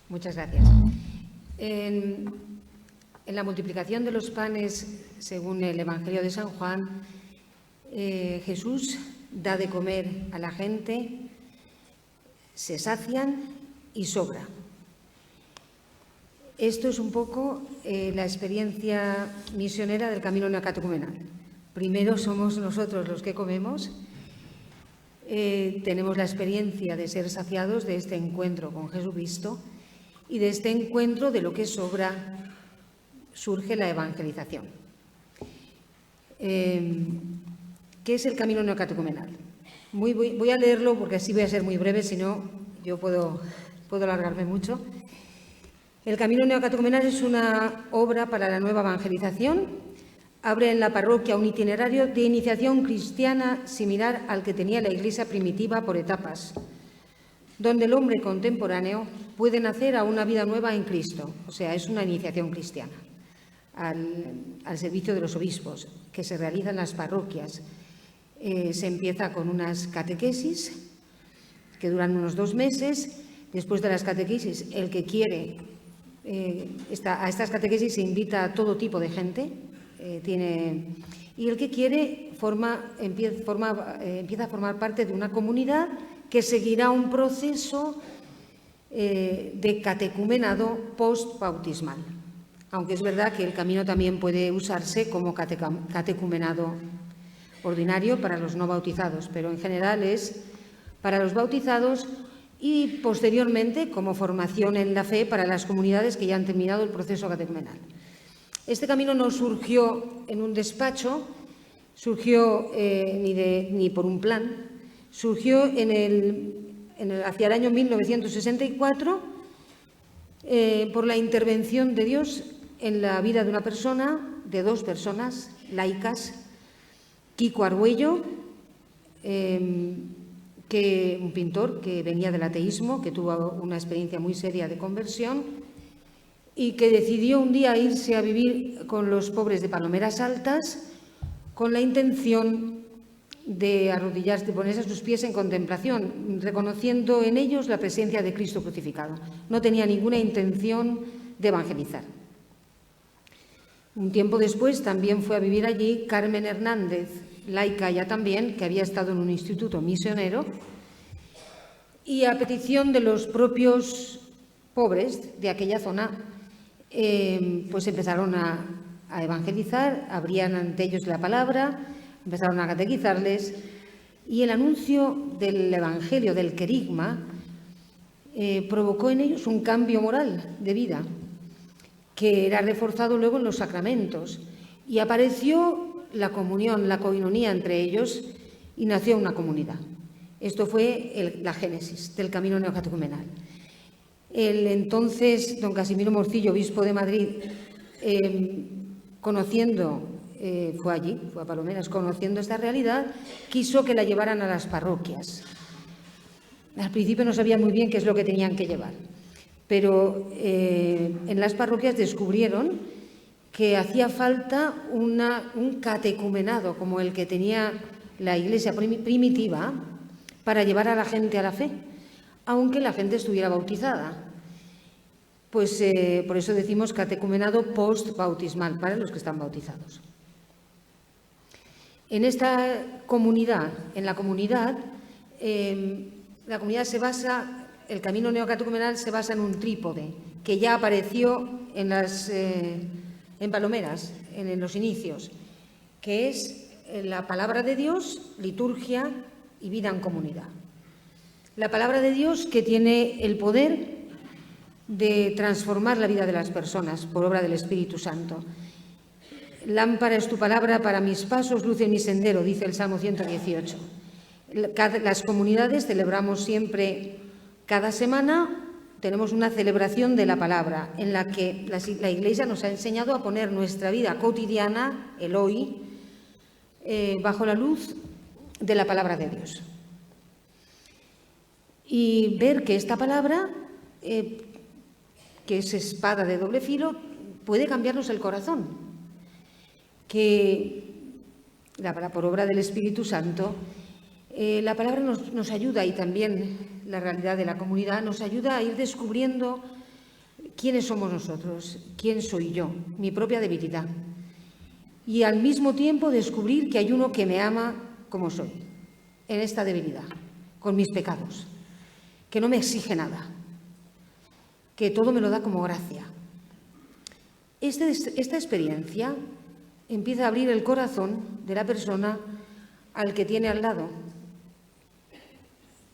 Muchas gracias. En la multiplicación de los panes, según el Evangelio de San Juan, Jesús da de comer a la gente, se sacian y sobra. Esto es un poco la experiencia misionera del camino neocatecumenal. Primero somos nosotros los que comemos, tenemos la experiencia de ser saciados de este encuentro con Jesucristo y de este encuentro de lo que sobra surge la evangelización. ¿Qué es el camino neocatecumenal? Voy a leerlo porque así voy a ser muy breve, si no yo puedo alargarme mucho. El camino neocatecumenal es una obra para la nueva evangelización. Abre en la parroquia un itinerario de iniciación cristiana similar al que tenía la Iglesia primitiva por etapas, donde el hombre contemporáneo puede nacer a una vida nueva en Cristo. O sea, es una iniciación cristiana al servicio de los obispos, que se realiza en las parroquias. Se empieza con unas catequesis que duran unos 2 meses. Después de las catequesis, el que quiere, a estas catequesis se invita a todo tipo de gente, y el que quiere empieza a formar parte de una comunidad que seguirá un proceso de catecumenado post-bautismal. Aunque es verdad que el camino también puede usarse como catecumenado ordinario para los no bautizados, pero en general es para los bautizados y posteriormente como formación en la fe para las comunidades que ya han terminado el proceso catecumenal. Este camino no surgió en un despacho, surgió ni por un plan, surgió hacia el año 1964 por la intervención de Dios en la vida de una persona, de 2 personas laicas, Kiko Argüello, un pintor que venía del ateísmo, que tuvo una experiencia muy seria de conversión y que decidió un día irse a vivir con los pobres de Palomeras Altas con la intención de arrodillarse, de ponerse a sus pies en contemplación, reconociendo en ellos la presencia de Cristo crucificado. No tenía ninguna intención de evangelizar. Un tiempo después también fue a vivir allí Carmen Hernández, laica ya también, que había estado en un instituto misionero, y a petición de los propios pobres de aquella zona, pues empezaron a evangelizar, abrían ante ellos la palabra, empezaron a catequizarles, y el anuncio del Evangelio, del querigma, provocó en ellos un cambio moral de vida, que era reforzado luego en los sacramentos, y apareció la comunión, la coinonía entre ellos, y nació una comunidad. Esto fue la génesis del camino neocatecumenal. El entonces don Casimiro Morcillo, obispo de Madrid, fue allí, fue a Palomeras, conociendo esta realidad, quiso que la llevaran a las parroquias. Al principio no sabían muy bien qué es lo que tenían que llevar, pero en las parroquias descubrieron que hacía falta un catecumenado como el que tenía la Iglesia primitiva para llevar a la gente a la fe, aunque la gente estuviera bautizada. Pues por eso decimos catecumenado post-bautismal, para los que están bautizados. En esta comunidad, la comunidad se basa, el camino neocatecumenal se basa en un trípode que ya apareció en Palomeras, en los inicios, que es la palabra de Dios, liturgia y vida en comunidad. La palabra de Dios, que tiene el poder de transformar la vida de las personas por obra del Espíritu Santo. Lámpara es tu palabra para mis pasos, luz en mi sendero, dice el Salmo 118. Las comunidades celebramos siempre, cada semana, tenemos una celebración de la palabra en la que la Iglesia nos ha enseñado a poner nuestra vida cotidiana, el hoy, bajo la luz de la palabra de Dios. Y ver que esta palabra, que es espada de doble filo, puede cambiarnos el corazón. Que por obra del Espíritu Santo, la palabra nos ayuda, y también la realidad de la comunidad nos ayuda a ir descubriendo quiénes somos nosotros, quién soy yo, mi propia debilidad. Y al mismo tiempo descubrir que hay uno que me ama como soy, en esta debilidad, con mis pecados, que no me exige nada, que todo me lo da como gracia. Esta experiencia empieza a abrir el corazón de la persona al que tiene al lado,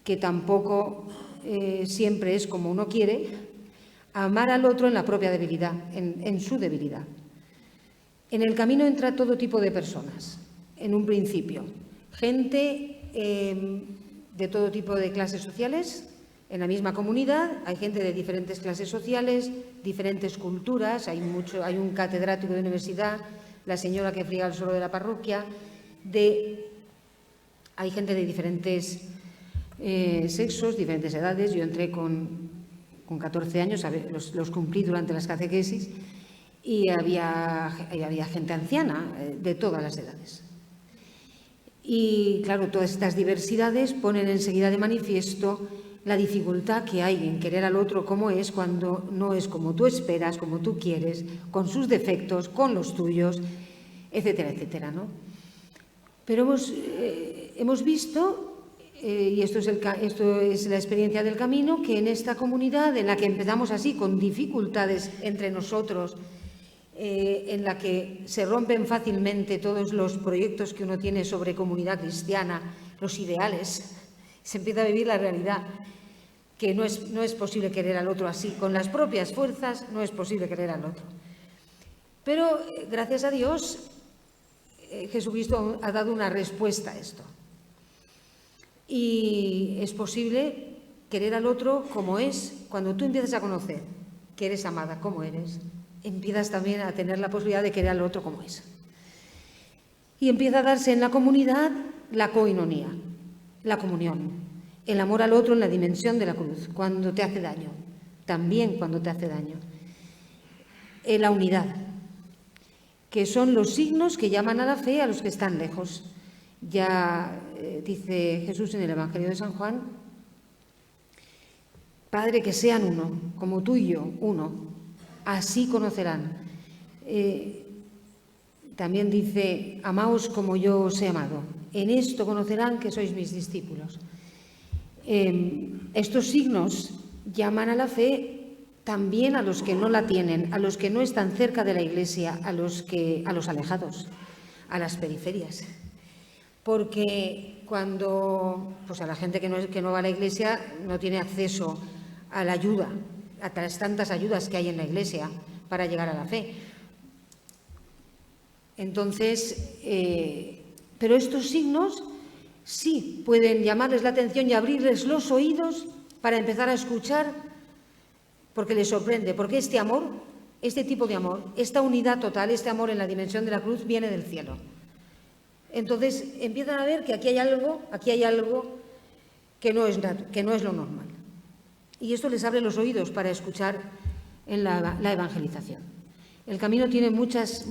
que tampoco siempre es como uno quiere, amar al otro en la propia debilidad, en su debilidad. En el camino entra todo tipo de personas, en un principio. Gente de todo tipo de clases sociales, en la misma comunidad, hay gente de diferentes clases sociales, diferentes culturas, hay un catedrático de universidad, la señora que friega el suelo de la parroquia, hay gente de diferentes sexos, diferentes edades. Yo entré con 14 años, los cumplí durante las catequesis, y había gente anciana de todas las edades. Y claro, todas estas diversidades ponen enseguida de manifiesto la dificultad que hay en querer al otro como es, cuando no es como tú esperas, como tú quieres, con sus defectos, con los tuyos, etcétera, etcétera, ¿no? Pero hemos visto, y esto es la experiencia del camino, que en esta comunidad en la que empezamos así, con dificultades entre nosotros, en la que se rompen fácilmente todos los proyectos que uno tiene sobre comunidad cristiana, los ideales, se empieza a vivir la realidad, que no es posible querer al otro así, con las propias fuerzas no es posible querer al otro. Pero gracias a Dios, Jesucristo ha dado una respuesta a esto. Y es posible querer al otro como es. Cuando tú empiezas a conocer que eres amada como eres, empiezas también a tener la posibilidad de querer al otro como es. Y empieza a darse en la comunidad la coinonía, la comunión, el amor al otro en la dimensión de la cruz, cuando te hace daño, también cuando te hace daño. La unidad, que son los signos que llaman a la fe a los que están lejos. Ya dice Jesús en el Evangelio de San Juan: Padre, que sean uno, como tú y yo, uno, así conocerán. También dice: amaos como yo os he amado, en esto conocerán que sois mis discípulos. Estos signos llaman a la fe también a los que no la tienen, a los que no están cerca de la Iglesia, a los alejados, a las periferias. Porque cuando a la gente que no va a la Iglesia no tiene acceso a la ayuda, a las tantas ayudas que hay en la Iglesia para llegar a la fe. Entonces, pero estos signos sí pueden llamarles la atención y abrirles los oídos para empezar a escuchar, porque les sorprende, porque este amor, este tipo de amor, esta unidad total, este amor en la dimensión de la cruz viene del cielo. Entonces empiezan a ver que aquí hay algo que no es lo normal. Y esto les abre los oídos para escuchar en la evangelización. El camino tiene muchas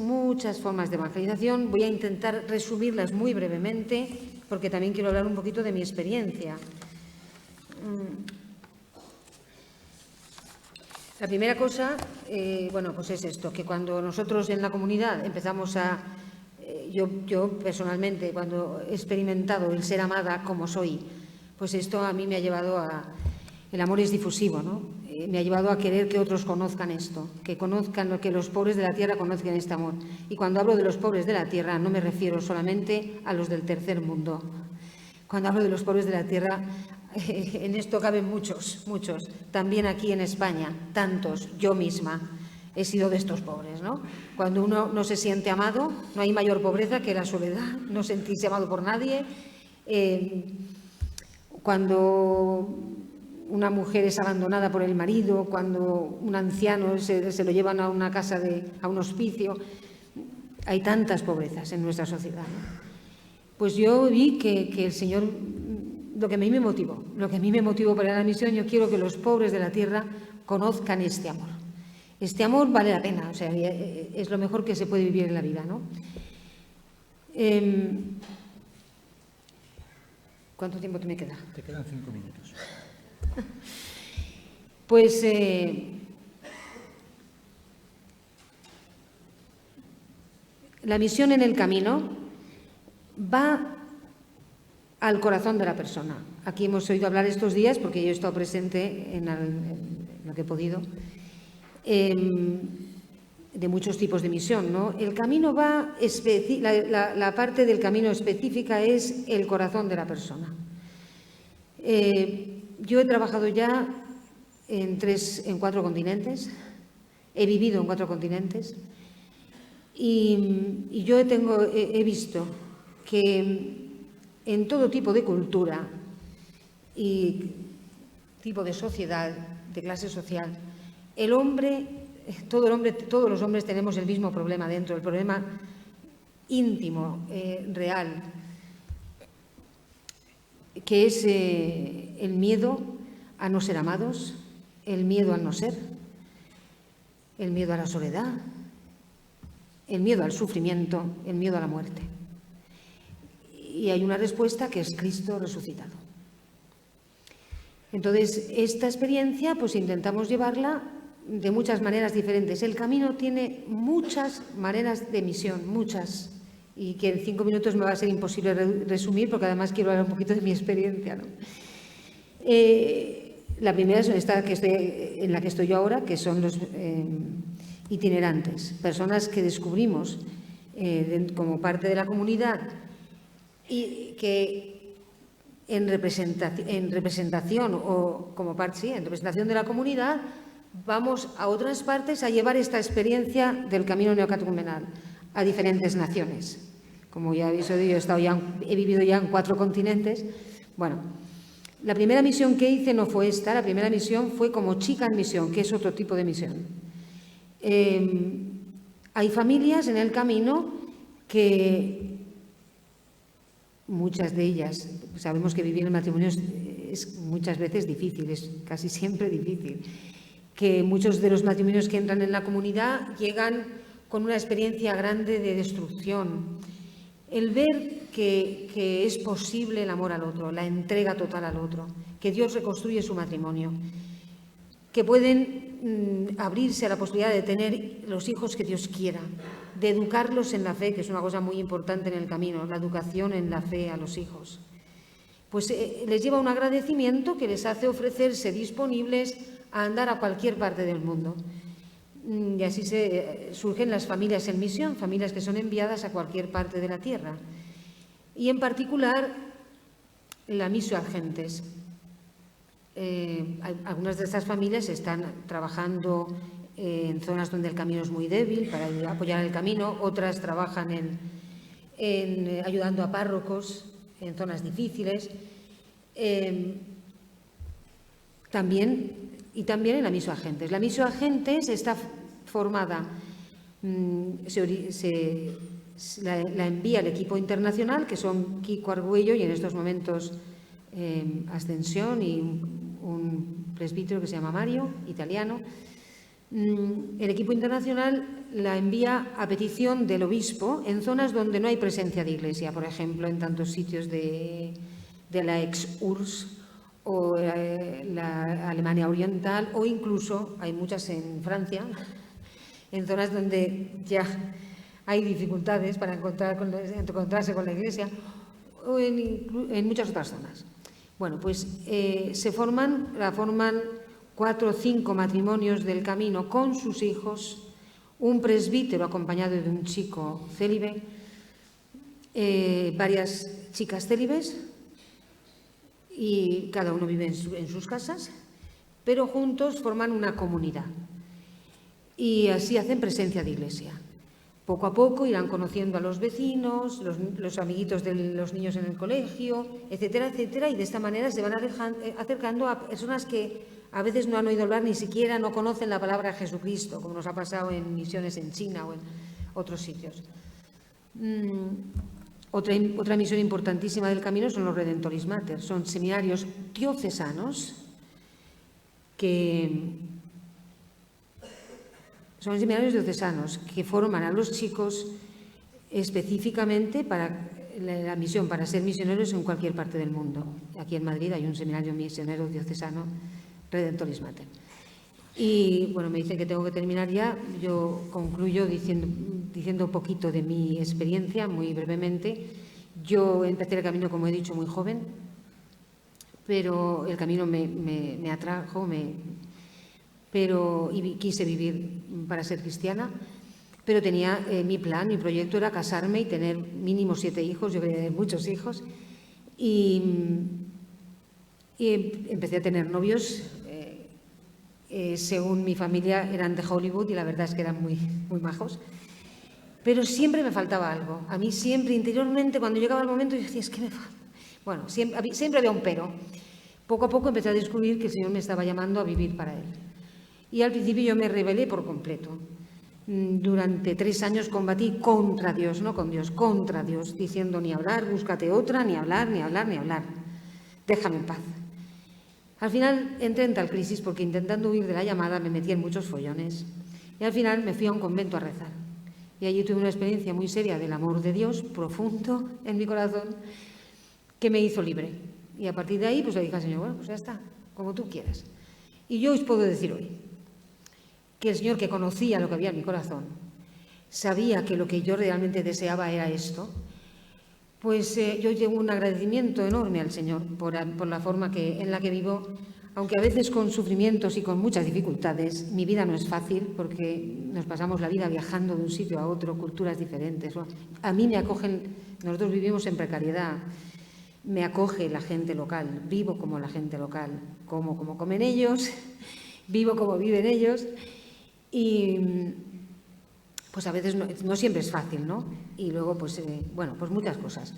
formas de evangelización. Voy a intentar resumirlas muy brevemente, porque también quiero hablar un poquito de mi experiencia. La primera cosa, pues es esto, que cuando nosotros en la comunidad empezamos yo personalmente, cuando he experimentado el ser amada como soy, pues esto a mí me ha llevado el amor es difusivo, ¿no? Me ha llevado a querer que otros conozcan esto, que los pobres de la tierra conozcan este amor. Y cuando hablo de los pobres de la tierra no me refiero solamente a los del tercer mundo. Cuando hablo de los pobres de la tierra, en esto caben muchos. También aquí en España, tantos, yo misma he sido de estos pobres, ¿no? Cuando uno no se siente amado, no hay mayor pobreza que la soledad, no sentirse amado por nadie. Cuando una mujer es abandonada por el marido, cuando un anciano se lo llevan a una casa, a un hospicio, hay tantas pobrezas en nuestra sociedad, ¿no? Pues yo vi que el Señor, lo que a mí me motivó para la misión, yo quiero que los pobres de la tierra conozcan este amor. Este amor vale la pena, o sea, es lo mejor que se puede vivir en la vida, ¿no? ¿Cuánto tiempo te me queda? Te quedan 5 minutos. Pues La misión en el camino va al corazón de la persona. Aquí hemos oído hablar estos días, porque yo he estado presente en lo que he podido, de muchos tipos de misión, ¿no? El camino va, la parte del camino específica es el corazón de la persona. Yo he trabajado ya en 4 continentes, he vivido en 4 continentes y yo he visto que en todo tipo de cultura y tipo de sociedad, de clase social, todos los hombres tenemos el mismo problema dentro, el problema íntimo, real, que es el miedo a no ser amados, el miedo al no ser, el miedo a la soledad, el miedo al sufrimiento, el miedo a la muerte. Y hay una respuesta que es Cristo resucitado. Entonces, esta experiencia, pues intentamos llevarla de muchas maneras diferentes. El camino tiene muchas maneras de misión, muchas, y que en 5 minutos me va a ser imposible resumir, porque además quiero hablar un poquito de mi experiencia, ¿no? La primera es esta en la que estoy yo ahora, que son los itinerantes, personas que descubrimos como parte de la comunidad y que en representación o como parte, sí, en representación de la comunidad, vamos a otras partes a llevar esta experiencia del camino neocatecumenal a diferentes naciones. Como ya habéis oído, he vivido ya en 4 continentes. Bueno, la primera misión que hice no fue esta, la primera misión fue como chica en misión, que es otro tipo de misión. Hay familias en el camino que muchas de ellas, sabemos que vivir en matrimonio es muchas veces difícil, es casi siempre difícil, que muchos de los matrimonios que entran en la comunidad llegan con una experiencia grande de destrucción. El ver que es posible el amor al otro, la entrega total al otro, que Dios reconstruye su matrimonio, que pueden abrirse a la posibilidad de tener los hijos que Dios quiera, de educarlos en la fe, que es una cosa muy importante en el camino, la educación en la fe a los hijos. Pues les lleva un agradecimiento que les hace ofrecerse disponibles a andar a cualquier parte del mundo. Y así surgen las familias en misión, familias que son enviadas a cualquier parte de la tierra. Y en particular, la Missio ad Gentes. Algunas de estas familias están trabajando en zonas donde el camino es muy débil para apoyar el camino, otras trabajan en ayudando a párrocos en zonas difíciles. También en la Missio ad Gentes. La Missio ad Gentes está formada, la envía el equipo internacional, que son Kiko Argüello y en estos momentos Ascensión y un presbítero que se llama Mario, italiano. El equipo internacional la envía a petición del obispo en zonas donde no hay presencia de iglesia, por ejemplo, en tantos sitios de la ex-URSS o la Alemania Oriental, o incluso, hay muchas en Francia, en zonas donde ya hay dificultades para encontrarse con la iglesia, o en muchas otras zonas. Bueno, pues la forman 4 o 5 matrimonios del camino con sus hijos, un presbítero acompañado de un chico célibe, varias chicas célibes, y cada uno vive en sus casas, pero juntos forman una comunidad y así hacen presencia de iglesia. Poco a poco irán conociendo a los vecinos, los amiguitos de los niños en el colegio, etcétera, etcétera, y de esta manera se van acercando a personas que a veces no han oído hablar, ni siquiera no conocen la palabra Jesucristo, como nos ha pasado en misiones en China o en otros sitios. Otra misión importantísima del camino son los Redemptoris Mater. Son seminarios diocesanos que forman a los chicos específicamente para la misión, para ser misioneros en cualquier parte del mundo. Aquí en Madrid hay un seminario misionero diocesano, Redemptoris Mater. Y bueno, me dicen que tengo que terminar ya. Yo concluyo diciendo un poquito de mi experiencia, muy brevemente. Yo empecé el camino, como he dicho, muy joven, pero el camino me atrajo, y quise vivir para ser cristiana, pero tenía mi plan, mi proyecto era casarme y tener mínimo 7 hijos, yo quería tener muchos hijos, y empecé a tener novios. Según mi familia eran de Hollywood y la verdad es que eran muy, muy majos, pero siempre me faltaba algo. A mí siempre, interiormente, cuando llegaba el momento, yo decía, es que me falta. Bueno, siempre había un pero. Poco a poco empecé a descubrir que el Señor me estaba llamando a vivir para Él. Y al principio yo me rebelé por completo. Durante 3 años combatí contra Dios, no con Dios, contra Dios, diciendo ni hablar, búscate otra, ni hablar, ni hablar, ni hablar. Déjame en paz. Al final entré en tal crisis porque intentando huir de la llamada me metí en muchos follones y al final me fui a un convento a rezar. Y allí tuve una experiencia muy seria del amor de Dios, profundo en mi corazón, que me hizo libre. Y a partir de ahí pues le dije al Señor, bueno, pues ya está, como tú quieras. Y yo os puedo decir hoy que el Señor, que conocía lo que había en mi corazón, sabía que lo que yo realmente deseaba era esto. Pues yo llevo un agradecimiento enorme al Señor por la forma en la que vivo, aunque a veces con sufrimientos y con muchas dificultades. Mi vida no es fácil porque nos pasamos la vida viajando de un sitio a otro, culturas diferentes. A mí me acogen, nosotros vivimos en precariedad, me acoge la gente local, vivo como la gente local, como comen ellos, vivo como viven ellos y pues a veces no siempre es fácil, ¿no? Y luego, pues muchas cosas.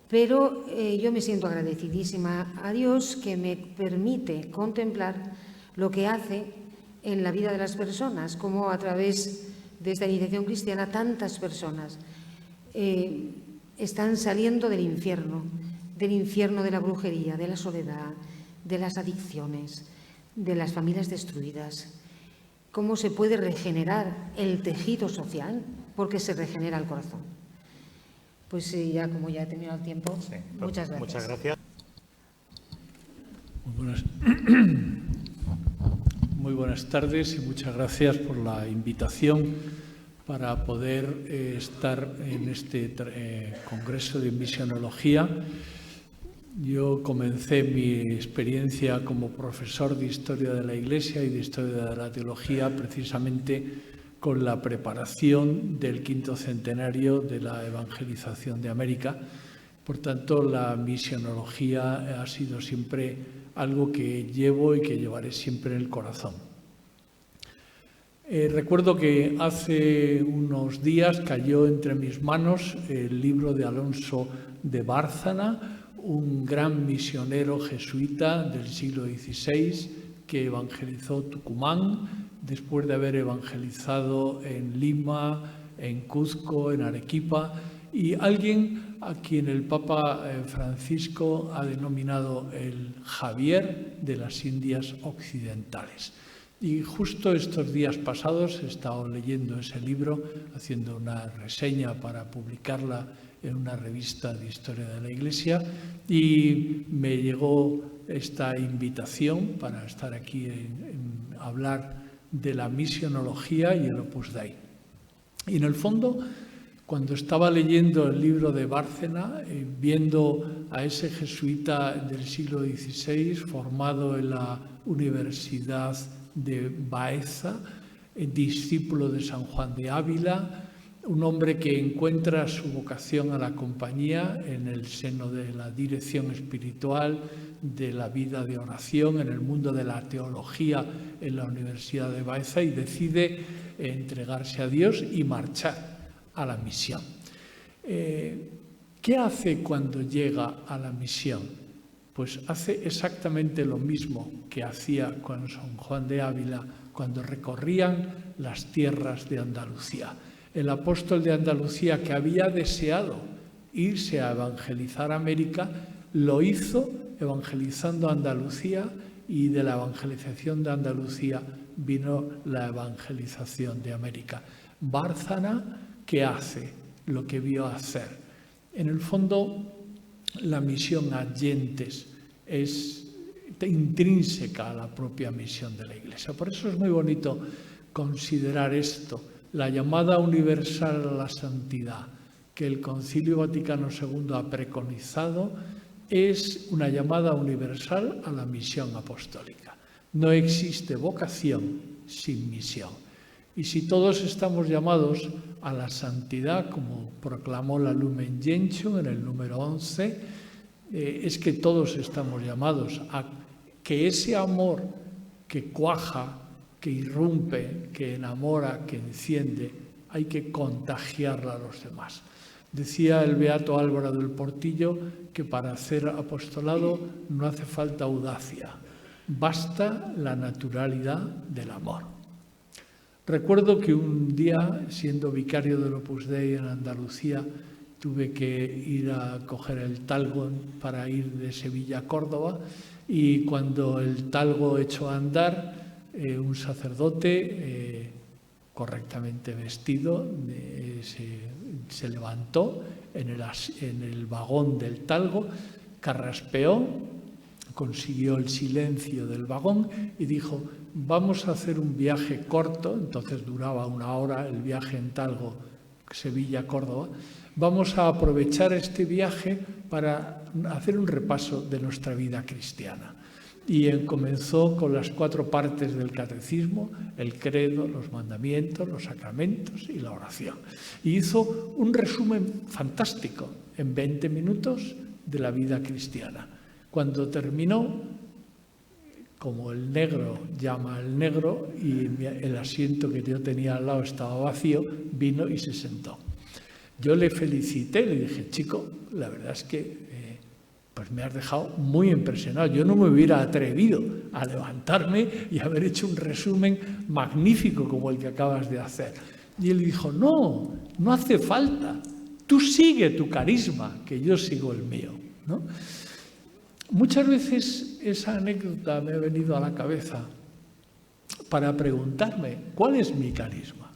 Pero yo me siento agradecidísima a Dios que me permite contemplar lo que hace en la vida de las personas, como a través de esta iniciación cristiana tantas personas están saliendo del infierno de la brujería, de la soledad, de las adicciones, de las familias destruidas. Cómo se puede regenerar el tejido social porque se regenera el corazón. Pues ya como ya he terminado el tiempo, sí, muchas gracias. Muchas gracias. Muy buenas tardes y muchas gracias por la invitación para poder estar en este Congreso de Misionología. Yo comencé mi experiencia como profesor de Historia de la Iglesia y de Historia de la Teología precisamente con la preparación del 5º centenario de la evangelización de América. Por tanto, la misionología ha sido siempre algo que llevo y que llevaré siempre en el corazón. Recuerdo que hace unos días cayó entre mis manos el libro de Alonso de Bárcena, un gran misionero jesuita del siglo XVI que evangelizó Tucumán después de haber evangelizado en Lima, en Cuzco, en Arequipa, y alguien a quien el Papa Francisco ha denominado el Javier de las Indias Occidentales. Y justo estos días pasados he estado leyendo ese libro, haciendo una reseña para publicarla en una revista de Historia de la Iglesia, y me llegó esta invitación para estar aquí en hablar de la misionología y el Opus Dei. Y en el fondo, cuando estaba leyendo el libro de Bárcena, viendo a ese jesuita del siglo XVI formado en la Universidad de Baeza, discípulo de San Juan de Ávila, un hombre que encuentra su vocación a la compañía en el seno de la dirección espiritual, de la vida de oración, en el mundo de la teología en la Universidad de Baeza, y decide entregarse a Dios y marchar a la misión. ¿Qué hace cuando llega a la misión? Pues hace exactamente lo mismo que hacía con San Juan de Ávila cuando recorrían las tierras de Andalucía. El apóstol de Andalucía, que había deseado irse a evangelizar América, lo hizo evangelizando Andalucía, y de la evangelización de Andalucía vino la evangelización de América. Bárcena, ¿qué hace? Lo que vio hacer. En el fondo, la misión a gentes es intrínseca a la propia misión de la Iglesia. Por eso es muy bonito considerar esto, la llamada universal a la santidad que el Concilio Vaticano II ha preconizado es una llamada universal a la misión apostólica. No existe vocación sin misión. Y si todos estamos llamados a la santidad, como proclamó la Lumen Gentium en el número 11, es que todos estamos llamados a que ese amor que cuaja, que irrumpe, que enamora, que enciende, hay que contagiarla a los demás. Decía el beato Álvaro del Portillo que para hacer apostolado no hace falta audacia, basta la naturalidad del amor. Recuerdo que un día, siendo vicario del Opus Dei en Andalucía, tuve que ir a coger el talgo para ir de Sevilla a Córdoba, y cuando el talgo echó a andar, un sacerdote correctamente vestido se levantó en el vagón del talgo, carraspeó, consiguió el silencio del vagón y dijo: vamos a hacer un viaje corto, entonces duraba 1 hora el viaje en talgo Sevilla-Córdoba, vamos a aprovechar este viaje para hacer un repaso de nuestra vida cristiana. Y comenzó con las 4 partes del catecismo: el credo, los mandamientos, los sacramentos y la oración. Y hizo un resumen fantástico en 20 minutos de la vida cristiana. Cuando terminó, como el negro llama al negro y el asiento que yo tenía al lado estaba vacío, vino y se sentó. Yo le felicité, le dije: chico, la verdad es que pues me has dejado muy impresionado. Yo no me hubiera atrevido a levantarme y haber hecho un resumen magnífico como el que acabas de hacer. Y él dijo: no, no hace falta. Tú sigue tu carisma, que yo sigo el mío, ¿no? Muchas veces esa anécdota me ha venido a la cabeza para preguntarme: ¿cuál es mi carisma?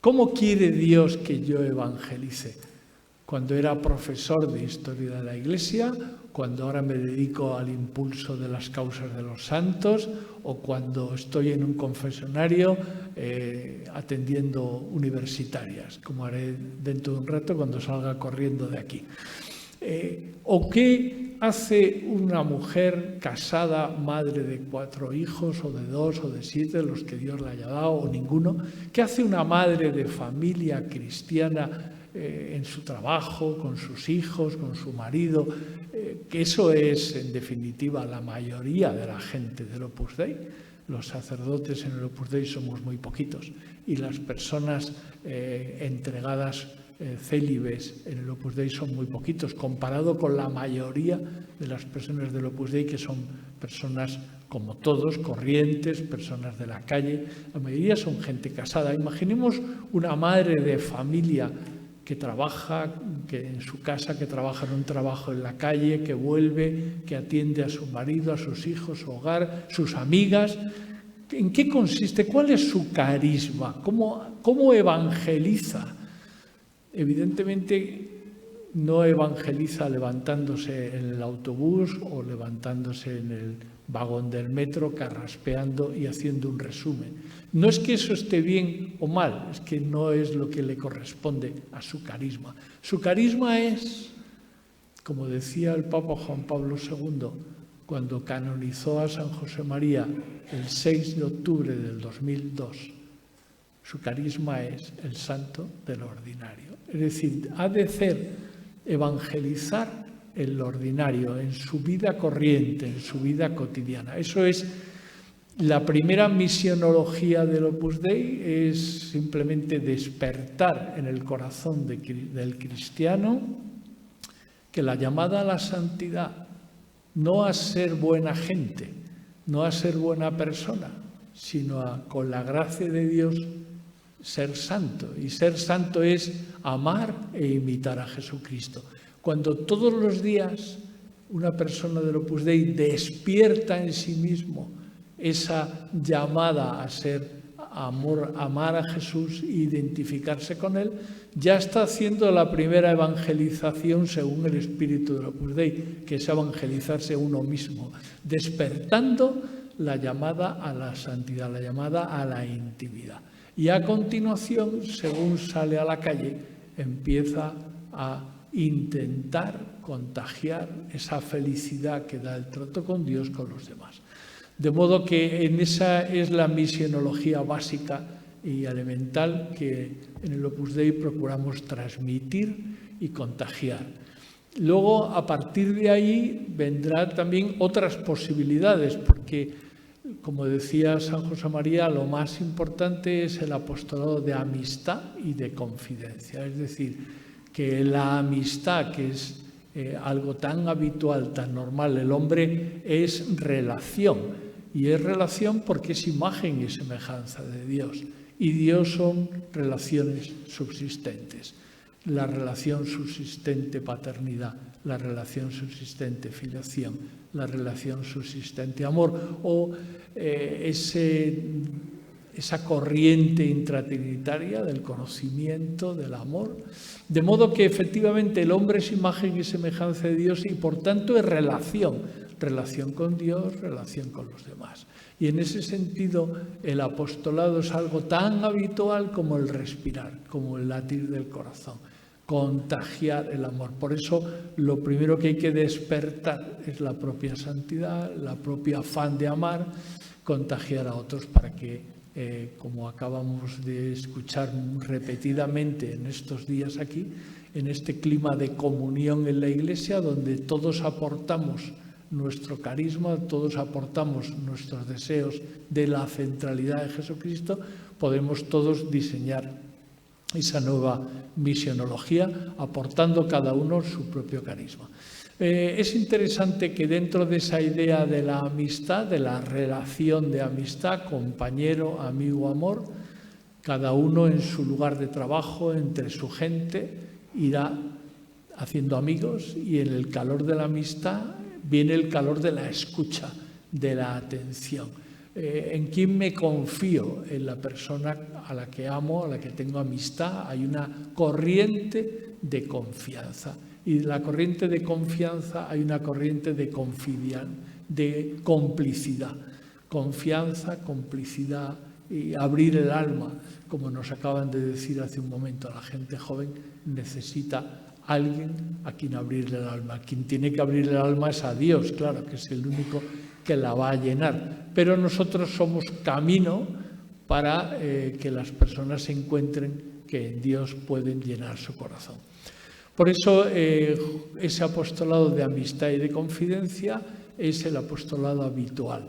¿Cómo quiere Dios que yo evangelice? Cuando era profesor de Historia de la Iglesia, cuando ahora me dedico al impulso de las causas de los santos, o cuando estoy en un confesionario atendiendo universitarias, como haré dentro de un rato cuando salga corriendo de aquí. ¿O qué hace una mujer casada, madre de 4 hijos, o de 2, o de 7, los que Dios le haya dado, o ninguno? ¿Qué hace una madre de familia cristiana en su trabajo, con sus hijos, con su marido? Que eso es, en definitiva, la mayoría de la gente del Opus Dei. Los sacerdotes en el Opus Dei somos muy poquitos, y las personas entregadas célibes en el Opus Dei son muy poquitos, comparado con la mayoría de las personas del Opus Dei, que son personas como todos, corrientes, personas de la calle. La mayoría son gente casada. Imaginemos una madre de familia que trabaja, que en su casa, que trabaja en un trabajo en la calle, que vuelve, que atiende a su marido, a sus hijos, su hogar, sus amigas. ¿En qué consiste? ¿Cuál es su carisma? ¿Cómo evangeliza? Evidentemente no evangeliza levantándose en el autobús o levantándose en el vagón del metro, carraspeando y haciendo un resumen. No es que eso esté bien o mal, es que no es lo que le corresponde a su carisma. Su carisma es, como decía el Papa Juan Pablo II, cuando canonizó a San José María el 6 de octubre del 2002, su carisma es el santo de lo ordinario. Es decir, ha de ser evangelizar en lo ordinario, en su vida corriente, en su vida cotidiana. Eso es la primera misionología del Opus Dei, es simplemente despertar en el corazón del cristiano que la llamada a la santidad, no a ser buena gente, no a ser buena persona, sino a, con la gracia de Dios, ser santo. Y ser santo es amar e imitar a Jesucristo. Cuando todos los días una persona del Opus Dei despierta en sí mismo esa llamada a amar a Jesús e identificarse con Él, ya está haciendo la primera evangelización según el espíritu del Opus Dei, que es evangelizarse uno mismo, despertando la llamada a la santidad, la llamada a la intimidad. Y a continuación, según sale a la calle, empieza a intentar contagiar esa felicidad que da el trato con Dios, con los demás. De modo que esa es la misionología básica y elemental que en el Opus Dei procuramos transmitir y contagiar. Luego, a partir de ahí, vendrán también otras posibilidades, porque, como decía San José María, lo más importante es el apostolado de amistad y de confidencia. Es decir, que la amistad, que es algo tan habitual, tan normal, el hombre es relación. Y es relación porque es imagen y semejanza de Dios. Y Dios son relaciones subsistentes. La relación subsistente paternidad, la relación subsistente filiación, la relación subsistente amor, o esa corriente intratrinitaria del conocimiento, del amor. De modo que efectivamente el hombre es imagen y semejanza de Dios y por tanto es relación con Dios, relación con los demás. Y en ese sentido el apostolado es algo tan habitual como el respirar, como el latir del corazón, contagiar el amor. Por eso lo primero que hay que despertar es la propia santidad, la propia afán de amar, contagiar a otros para que, como acabamos de escuchar repetidamente en estos días aquí, en este clima de comunión en la Iglesia, donde todos aportamos nuestro carisma, todos aportamos nuestros deseos de la centralidad de Jesucristo, podemos todos diseñar esa nueva misionología, aportando cada uno su propio carisma. Es interesante que dentro de esa idea de la amistad, de la relación de amistad, compañero, amigo, amor, cada uno en su lugar de trabajo, entre su gente, irá haciendo amigos y en el calor de la amistad viene el calor de la escucha, de la atención. ¿En quién me confío? En la persona a la que amo, a la que tengo amistad. Hay una corriente de confianza. Y de la corriente de confianza hay una corriente de complicidad. Confianza, complicidad y abrir el alma. Como nos acaban de decir hace un momento, la gente joven necesita alguien a quien abrirle el alma. Quien tiene que abrirle el alma es a Dios, claro, que es el único que la va a llenar. Pero nosotros somos camino para que las personas encuentren que en Dios pueden llenar su corazón. Por eso ese apostolado de amistad y de confidencia es el apostolado habitual.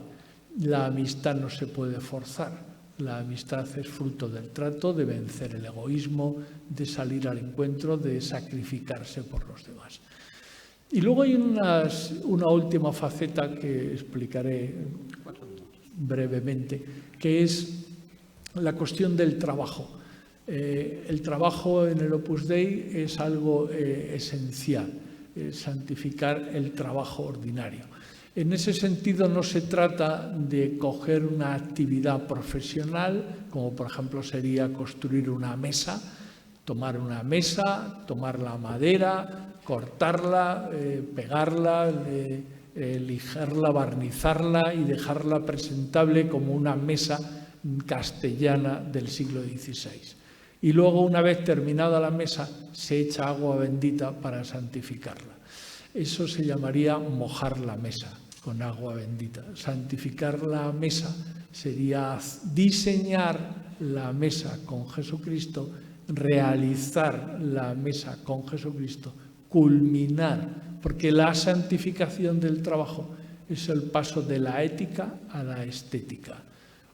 La amistad no se puede forzar. La amistad es fruto del trato, de vencer el egoísmo, de salir al encuentro, de sacrificarse por los demás. Y luego hay una última faceta que explicaré brevemente, que es la cuestión del trabajo. El trabajo en el Opus Dei es algo esencial, santificar el trabajo ordinario. En ese sentido no se trata de coger una actividad profesional, como por ejemplo sería construir una mesa, tomar la madera, cortarla, pegarla, lijarla, barnizarla y dejarla presentable como una mesa castellana del siglo XVI. Y luego, una vez terminada la mesa, se echa agua bendita para santificarla. Eso se llamaría mojar la mesa con agua bendita. Santificar la mesa sería diseñar la mesa con Jesucristo, realizar la mesa con Jesucristo, culminar, porque la santificación del trabajo es el paso de la ética a la estética.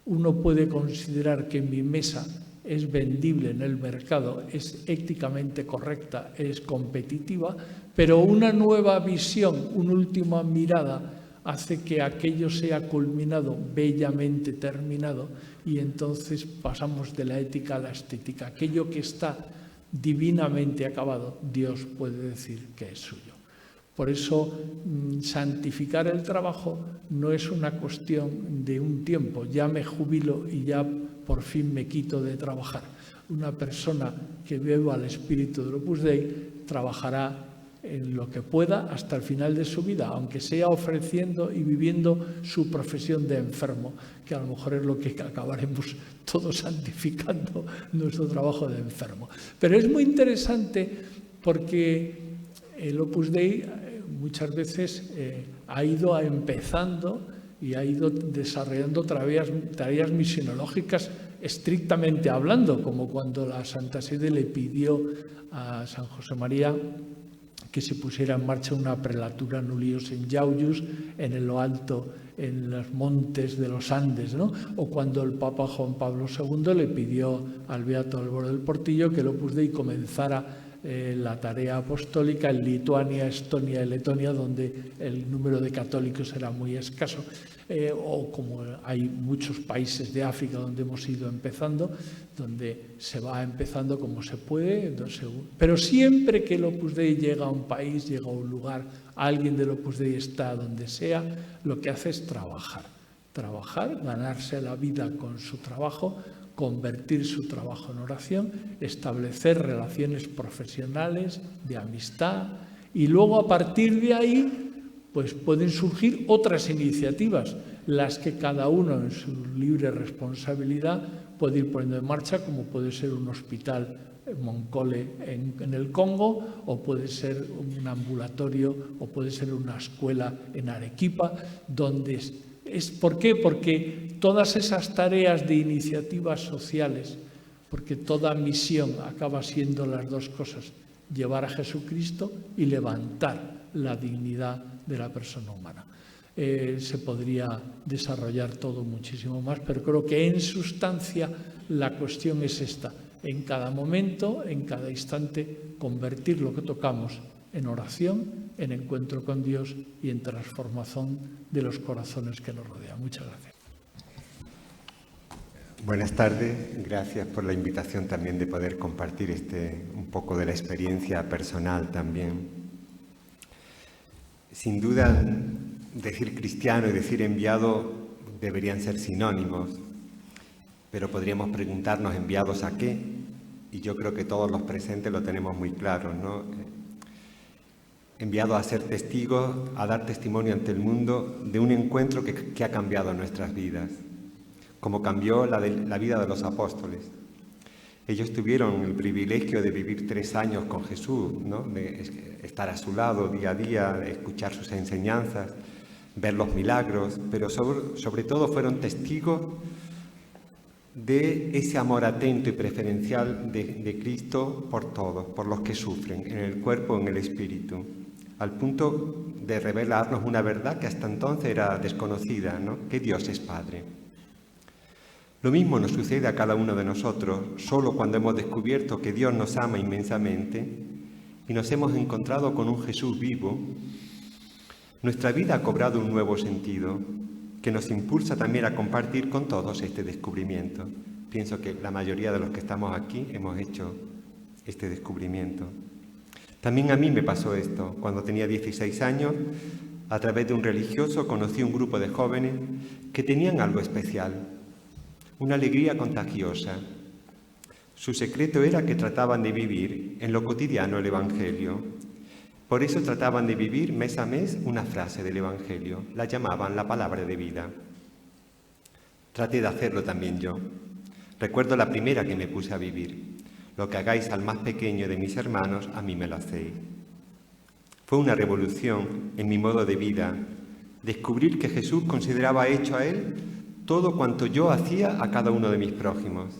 Uno puede considerar que mi mesa es vendible en el mercado, es éticamente correcta, es competitiva, pero una nueva visión, una última mirada hace que aquello sea culminado, bellamente terminado, y entonces pasamos de la ética a la estética. Aquello que está divinamente acabado, Dios puede decir que es suyo. Por eso, santificar el trabajo no es una cuestión de un tiempo. Ya me jubilo y ya por fin me quito de trabajar. Una persona que beba al espíritu del Opus Dei trabajará en lo que pueda hasta el final de su vida, aunque sea ofreciendo y viviendo su profesión de enfermo, que a lo mejor es lo que acabaremos todos santificando, nuestro trabajo de enfermo. Pero es muy interesante porque el Opus Dei muchas veces ha ido empezando y ha ido desarrollando tareas misionológicas estrictamente hablando, como cuando la Santa Sede le pidió a San José María que se pusiera en marcha una prelatura nullius in iauius en lo alto, en los montes de los Andes, ¿no? O cuando el Papa Juan Pablo II le pidió al Beato Álvaro del Portillo que el Opus Dei comenzara la tarea apostólica en Lituania, Estonia y Letonia, donde el número de católicos era muy escaso, o como hay muchos países de África donde hemos ido empezando, donde se va empezando como se puede, pero siempre que el Opus Dei llega a un país, llega a un lugar, alguien del Opus Dei está donde sea, lo que hace es trabajar, ganarse la vida con su trabajo, convertir su trabajo en oración, establecer relaciones profesionales, de amistad, y luego a partir de ahí pues pueden surgir otras iniciativas, las que cada uno en su libre responsabilidad puede ir poniendo en marcha, como puede ser un hospital en Moncole en el Congo, o puede ser un ambulatorio, o puede ser una escuela en Arequipa, donde ¿por qué? Porque todas esas tareas de iniciativas sociales, porque toda misión acaba siendo las dos cosas, llevar a Jesucristo y levantar la dignidad de la persona humana. Se podría desarrollar todo muchísimo más, pero creo que en sustancia la cuestión es esta: en cada momento, en cada instante, convertir lo que tocamos en oración, en encuentro con Dios y en transformación de los corazones que nos rodean. Muchas gracias. Buenas tardes, gracias por la invitación también de poder compartir un poco de la experiencia personal también. Sin duda, decir cristiano y decir enviado deberían ser sinónimos, pero podríamos preguntarnos enviados a qué, y yo creo que todos los presentes lo tenemos muy claro, ¿no? Enviados a ser testigos, a dar testimonio ante el mundo de un encuentro que ha cambiado nuestras vidas, como cambió la vida de los apóstoles. Ellos tuvieron el privilegio de vivir 3 años con Jesús, ¿no? De estar a su lado día a día, de escuchar sus enseñanzas, ver los milagros, pero sobre todo fueron testigos de ese amor atento y preferencial de Cristo por todos, por los que sufren, en el cuerpo, en el espíritu, al punto de revelarnos una verdad que hasta entonces era desconocida, ¿no? Que Dios es Padre. Lo mismo nos sucede a cada uno de nosotros, solo cuando hemos descubierto que Dios nos ama inmensamente y nos hemos encontrado con un Jesús vivo. Nuestra vida ha cobrado un nuevo sentido que nos impulsa también a compartir con todos este descubrimiento. Pienso que la mayoría de los que estamos aquí hemos hecho este descubrimiento. También a mí me pasó esto. Cuando tenía 16 años, a través de un religioso conocí un grupo de jóvenes que tenían algo especial, una alegría contagiosa. Su secreto era que trataban de vivir en lo cotidiano el Evangelio. Por eso trataban de vivir mes a mes una frase del Evangelio. La llamaban la palabra de vida. Traté de hacerlo también yo. Recuerdo la primera que me puse a vivir. Lo que hagáis al más pequeño de mis hermanos, a mí me lo hacéis. Fue una revolución en mi modo de vida. Descubrir que Jesús consideraba hecho a él todo cuanto yo hacía a cada uno de mis prójimos.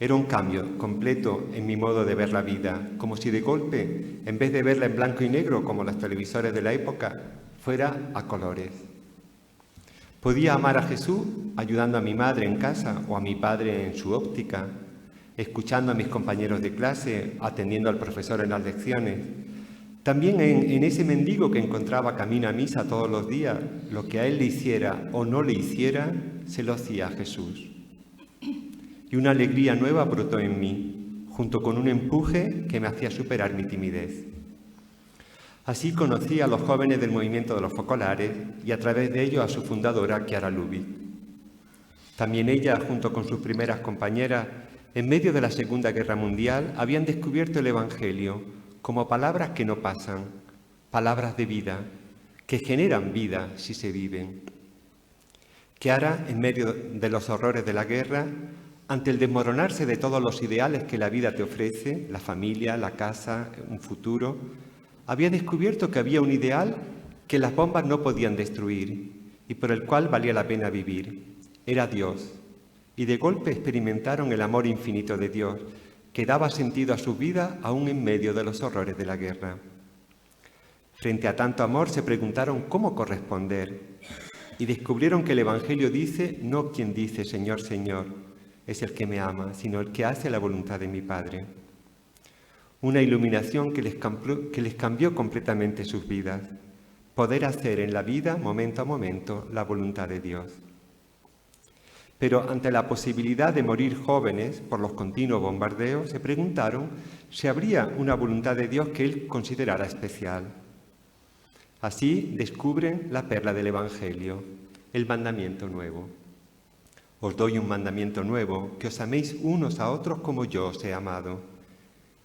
Era un cambio completo en mi modo de ver la vida, como si de golpe, en vez de verla en blanco y negro como los televisores de la época, fuera a colores. Podía amar a Jesús ayudando a mi madre en casa o a mi padre en su óptica, escuchando a mis compañeros de clase, atendiendo al profesor en las lecciones. También en ese mendigo que encontraba camino a misa todos los días, lo que a él le hiciera o no le hiciera, se lo hacía a Jesús. Y una alegría nueva brotó en mí, junto con un empuje que me hacía superar mi timidez. Así conocí a los jóvenes del movimiento de los focolares y a través de ello a su fundadora, Chiara Lubich. También ella, junto con sus primeras compañeras, en medio de la Segunda Guerra Mundial, habían descubierto el Evangelio como palabras que no pasan, palabras de vida, que generan vida si se viven. Chiara, en medio de los horrores de la guerra, ante el desmoronarse de todos los ideales que la vida te ofrece, la familia, la casa, un futuro, había descubierto que había un ideal que las bombas no podían destruir y por el cual valía la pena vivir. Era Dios. Y de golpe experimentaron el amor infinito de Dios, que daba sentido a su vida aún en medio de los horrores de la guerra. Frente a tanto amor se preguntaron cómo corresponder y descubrieron que el Evangelio dice, no quien dice Señor, Señor, es el que me ama, sino el que hace la voluntad de mi Padre. Una iluminación que les cambió completamente sus vidas, poder hacer en la vida, momento a momento, la voluntad de Dios. Pero ante la posibilidad de morir jóvenes por los continuos bombardeos, se preguntaron si habría una voluntad de Dios que Él considerara especial. Así descubren la perla del Evangelio, el mandamiento nuevo. Os doy un mandamiento nuevo, que os améis unos a otros como yo os he amado.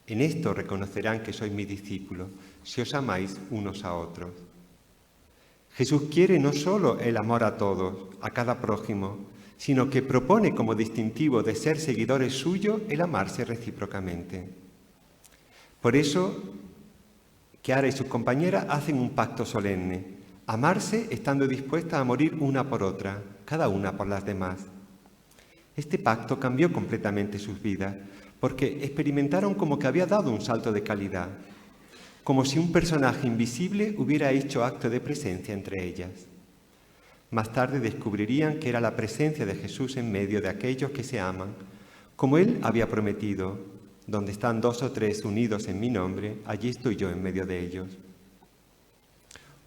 En esto reconocerán que sois mis discípulos, si os amáis unos a otros. Jesús quiere no solo el amor a todos, a cada prójimo, sino que propone como distintivo de ser seguidores suyos el amarse recíprocamente. Por eso, Chiara y sus compañeras hacen un pacto solemne, amarse estando dispuestas a morir una por otra, cada una por las demás. Este pacto cambió completamente sus vidas, porque experimentaron como que había dado un salto de calidad, como si un personaje invisible hubiera hecho acto de presencia entre ellas. Más tarde descubrirían que era la presencia de Jesús en medio de aquellos que se aman, como Él había prometido, donde están 2 o 3 unidos en mi nombre, allí estoy yo en medio de ellos.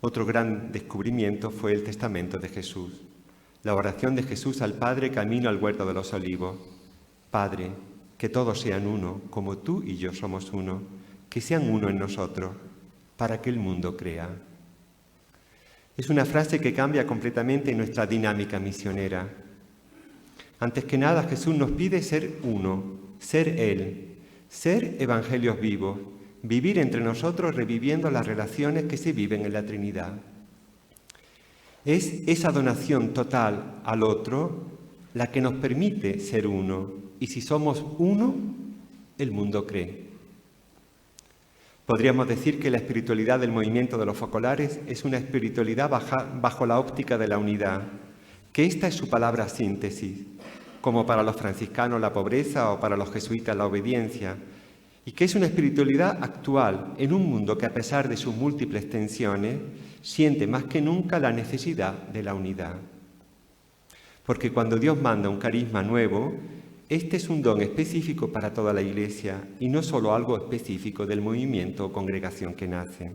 Otro gran descubrimiento fue el testamento de Jesús, la oración de Jesús al Padre camino al huerto de los olivos. Padre, que todos sean uno, como tú y yo somos uno, que sean uno en nosotros, para que el mundo crea. Es una frase que cambia completamente nuestra dinámica misionera. Antes que nada, Jesús nos pide ser uno, ser Él, ser evangelios vivos, vivir entre nosotros reviviendo las relaciones que se viven en la Trinidad. Es esa donación total al otro la que nos permite ser uno, y si somos uno, el mundo cree. Podríamos decir que la espiritualidad del movimiento de los focolares es una espiritualidad bajo la óptica de la unidad, que esta es su palabra síntesis, como para los franciscanos la pobreza o para los jesuitas la obediencia, y que es una espiritualidad actual en un mundo que a pesar de sus múltiples tensiones siente más que nunca la necesidad de la unidad. Porque cuando Dios manda un carisma nuevo, este es un don específico para toda la Iglesia y no solo algo específico del movimiento o congregación que nace.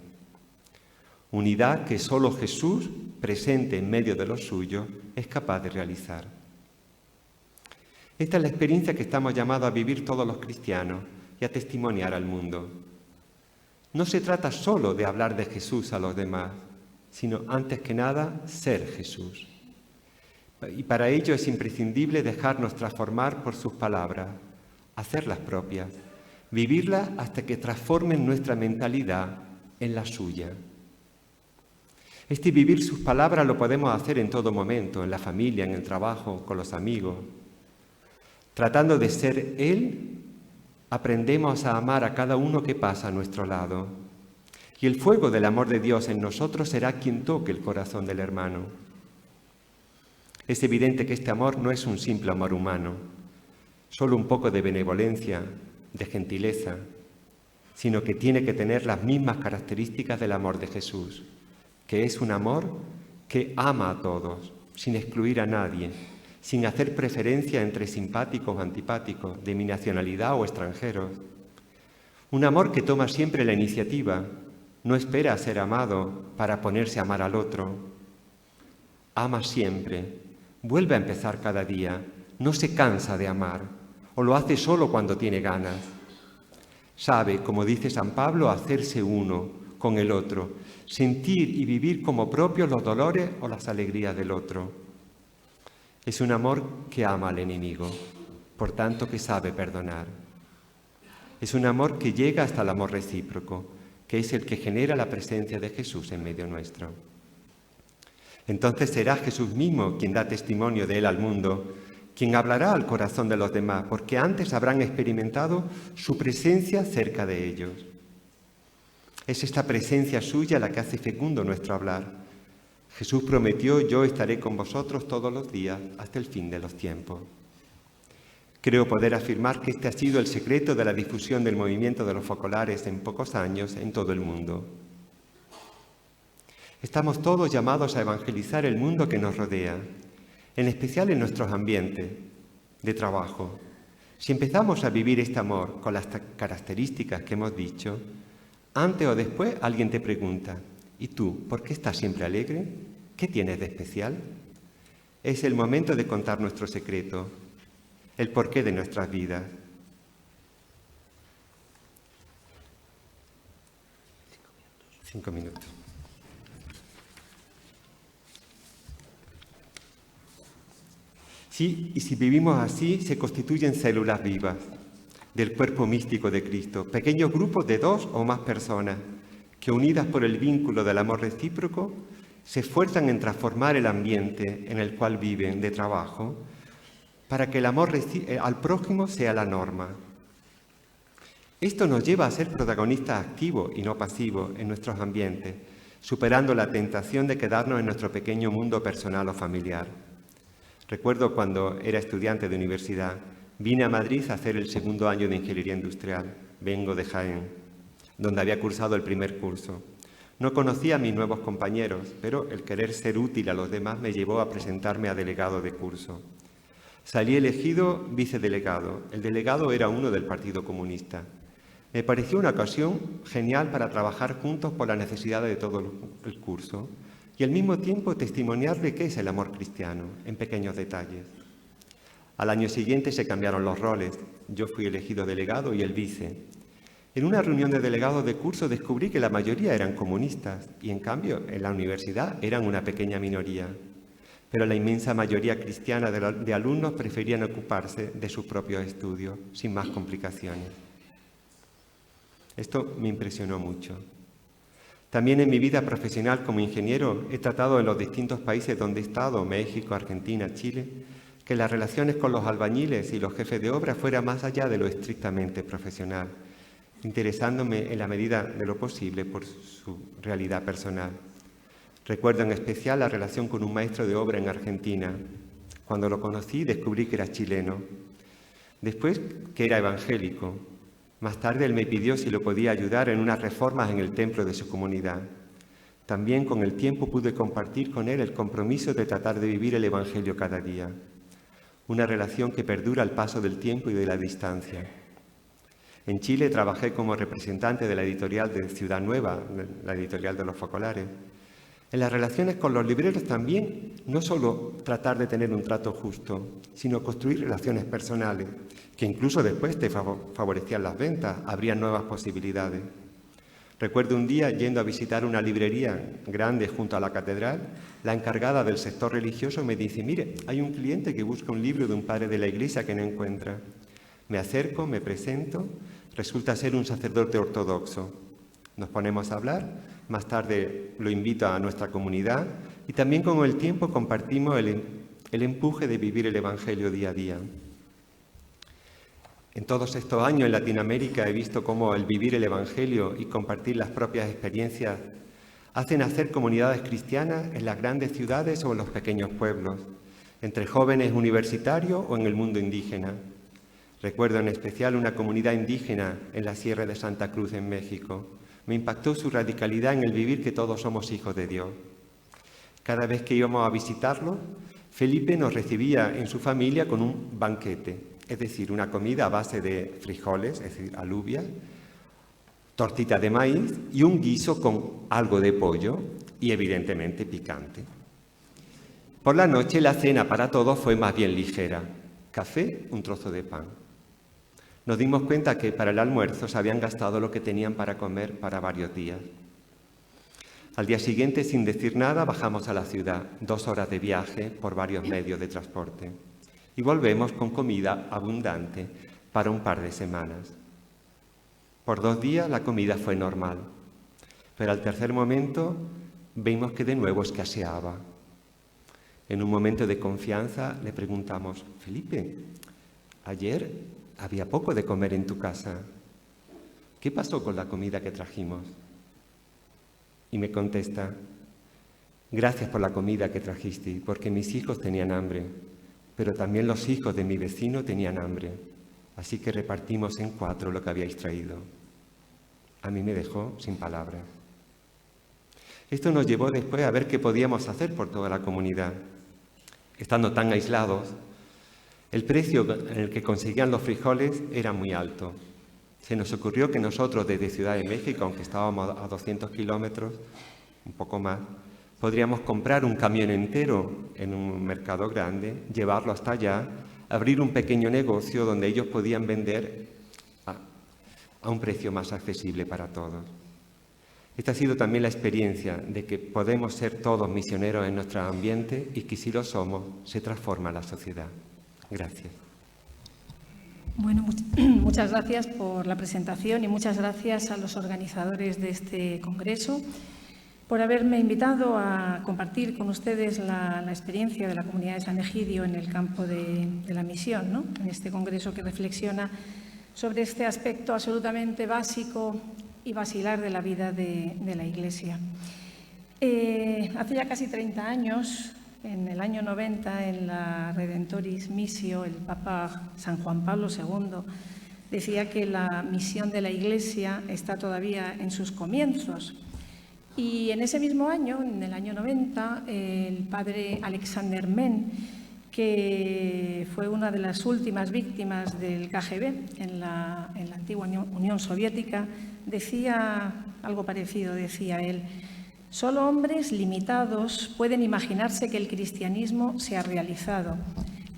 Unidad que solo Jesús, presente en medio de los suyos, es capaz de realizar. Esta es la experiencia que estamos llamados a vivir todos los cristianos y a testimoniar al mundo. No se trata solo de hablar de Jesús a los demás, sino antes que nada ser Jesús. Y para ello es imprescindible dejarnos transformar por sus palabras, hacerlas propias, vivirlas hasta que transformen nuestra mentalidad en la suya. Este vivir sus palabras lo podemos hacer en todo momento, en la familia, en el trabajo, con los amigos. Tratando de ser Él, aprendemos a amar a cada uno que pasa a nuestro lado. Y el fuego del amor de Dios en nosotros será quien toque el corazón del hermano. Es evidente que este amor no es un simple amor humano, solo un poco de benevolencia, de gentileza, sino que tiene que tener las mismas características del amor de Jesús, que es un amor que ama a todos, sin excluir a nadie, sin hacer preferencia entre simpáticos o antipáticos, de mi nacionalidad o extranjeros. Un amor que toma siempre la iniciativa, no espera a ser amado para ponerse a amar al otro. Ama siempre. Vuelve a empezar cada día, no se cansa de amar, o lo hace solo cuando tiene ganas. Sabe, como dice San Pablo, hacerse uno con el otro, sentir y vivir como propios los dolores o las alegrías del otro. Es un amor que ama al enemigo, por tanto que sabe perdonar. Es un amor que llega hasta el amor recíproco, que es el que genera la presencia de Jesús en medio nuestro. Entonces será Jesús mismo quien da testimonio de Él al mundo, quien hablará al corazón de los demás, porque antes habrán experimentado su presencia cerca de ellos. Es esta presencia suya la que hace fecundo nuestro hablar. Jesús prometió: yo estaré con vosotros todos los días hasta el fin de los tiempos. Creo poder afirmar que este ha sido el secreto de la difusión del movimiento de los focolares en pocos años en todo el mundo. Estamos todos llamados a evangelizar el mundo que nos rodea, en especial en nuestros ambientes de trabajo. Si empezamos a vivir este amor con las características que hemos dicho, antes o después alguien te pregunta: ¿y tú, por qué estás siempre alegre? ¿Qué tienes de especial? Es el momento de contar nuestro secreto, el porqué de nuestras vidas. Cinco minutos. Sí, y si vivimos así, se constituyen células vivas del cuerpo místico de Cristo, pequeños grupos de 2 o más personas que, unidas por el vínculo del amor recíproco, se esfuerzan en transformar el ambiente en el cual viven de trabajo para que el amor al prójimo sea la norma. Esto nos lleva a ser protagonistas activos y no pasivos en nuestros ambientes, superando la tentación de quedarnos en nuestro pequeño mundo personal o familiar. Recuerdo cuando era estudiante de universidad, vine a Madrid a hacer el segundo año de Ingeniería Industrial. Vengo de Jaén, donde había cursado el primer curso. No conocía a mis nuevos compañeros, pero el querer ser útil a los demás me llevó a presentarme a delegado de curso. Salí elegido vicedelegado. El delegado era uno del Partido Comunista. Me pareció una ocasión genial para trabajar juntos por las necesidades de todo el curso y al mismo tiempo testimoniarle qué es el amor cristiano, en pequeños detalles. Al año siguiente se cambiaron los roles. Yo fui elegido delegado y él vice. En una reunión de delegados de curso descubrí que la mayoría eran comunistas y, en cambio, en la universidad eran una pequeña minoría. Pero la inmensa mayoría cristiana de alumnos preferían ocuparse de sus propios estudios, sin más complicaciones. Esto me impresionó mucho. También en mi vida profesional como ingeniero he tratado en los distintos países donde he estado, México, Argentina, Chile, que las relaciones con los albañiles y los jefes de obra fueran más allá de lo estrictamente profesional, interesándome en la medida de lo posible por su realidad personal. Recuerdo en especial la relación con un maestro de obra en Argentina. Cuando lo conocí descubrí que era chileno, después que era evangélico. Más tarde él me pidió si lo podía ayudar en unas reformas en el templo de su comunidad. También con el tiempo pude compartir con él el compromiso de tratar de vivir el Evangelio cada día. Una relación que perdura al paso del tiempo y de la distancia. En Chile trabajé como representante de la editorial de Ciudad Nueva, la editorial de los focolares. En las relaciones con los libreros también, no solo tratar de tener un trato justo, sino construir relaciones personales, que incluso después te favorecían las ventas, habrían nuevas posibilidades. Recuerdo un día, yendo a visitar una librería grande junto a la catedral, la encargada del sector religioso me dice: mire, hay un cliente que busca un libro de un padre de la iglesia que no encuentra. Me acerco, me presento, resulta ser un sacerdote ortodoxo. Nos ponemos a hablar. Más tarde lo invito a nuestra comunidad y también con el tiempo compartimos el empuje de vivir el Evangelio día a día. En todos estos años en Latinoamérica he visto cómo el vivir el Evangelio y compartir las propias experiencias hacen hacer comunidades cristianas en las grandes ciudades o en los pequeños pueblos, entre jóvenes universitarios o en el mundo indígena. Recuerdo en especial una comunidad indígena en la Sierra de Santa Cruz, en México. Me impactó su radicalidad en el vivir que todos somos hijos de Dios. Cada vez que íbamos a visitarlo, Felipe nos recibía en su familia con un banquete, es decir, una comida a base de frijoles, es decir, alubias, tortita de maíz y un guiso con algo de pollo y evidentemente picante. Por la noche la cena para todos fue más bien ligera, café, un trozo de pan. Nos dimos cuenta que para el almuerzo se habían gastado lo que tenían para comer para varios días. Al día siguiente, sin decir nada, bajamos a la ciudad, 2 horas de viaje por varios medios de transporte. Y volvemos con comida abundante para un par de semanas. Por 2 días la comida fue normal, pero al tercer momento vimos que de nuevo escaseaba. En un momento de confianza le preguntamos: Felipe, ayer había poco de comer en tu casa. ¿Qué pasó con la comida que trajimos? Y me contesta: gracias por la comida que trajiste, porque mis hijos tenían hambre, pero también los hijos de mi vecino tenían hambre, así que repartimos en 4 lo que habíais traído. A mí me dejó sin palabras. Esto nos llevó después a ver qué podíamos hacer por toda la comunidad. Estando tan aislados, el precio en el que conseguían los frijoles era muy alto. Se nos ocurrió que nosotros desde Ciudad de México, aunque estábamos a 200 kilómetros, un poco más, podríamos comprar un camión entero en un mercado grande, llevarlo hasta allá, abrir un pequeño negocio donde ellos podían vender a un precio más accesible para todos. Esta ha sido también la experiencia de que podemos ser todos misioneros en nuestro ambiente y que si lo somos, se transforma la sociedad. Gracias. Bueno, muchas gracias por la presentación y muchas gracias a los organizadores de este congreso por haberme invitado a compartir con ustedes la experiencia de la comunidad de San Egidio en el campo de la misión, ¿no? En este congreso que reflexiona sobre este aspecto absolutamente básico y basilar de la vida de la Iglesia. Hace ya casi 30 años, en el año 90, en la Redentoris Missio, el Papa San Juan Pablo II decía que la misión de la Iglesia está todavía en sus comienzos. Y en ese mismo año, en el año 90, el padre Alexander Men, que fue una de las últimas víctimas del KGB en la antigua Unión Soviética, decía algo parecido, decía él: solo hombres limitados pueden imaginarse que el cristianismo se ha realizado,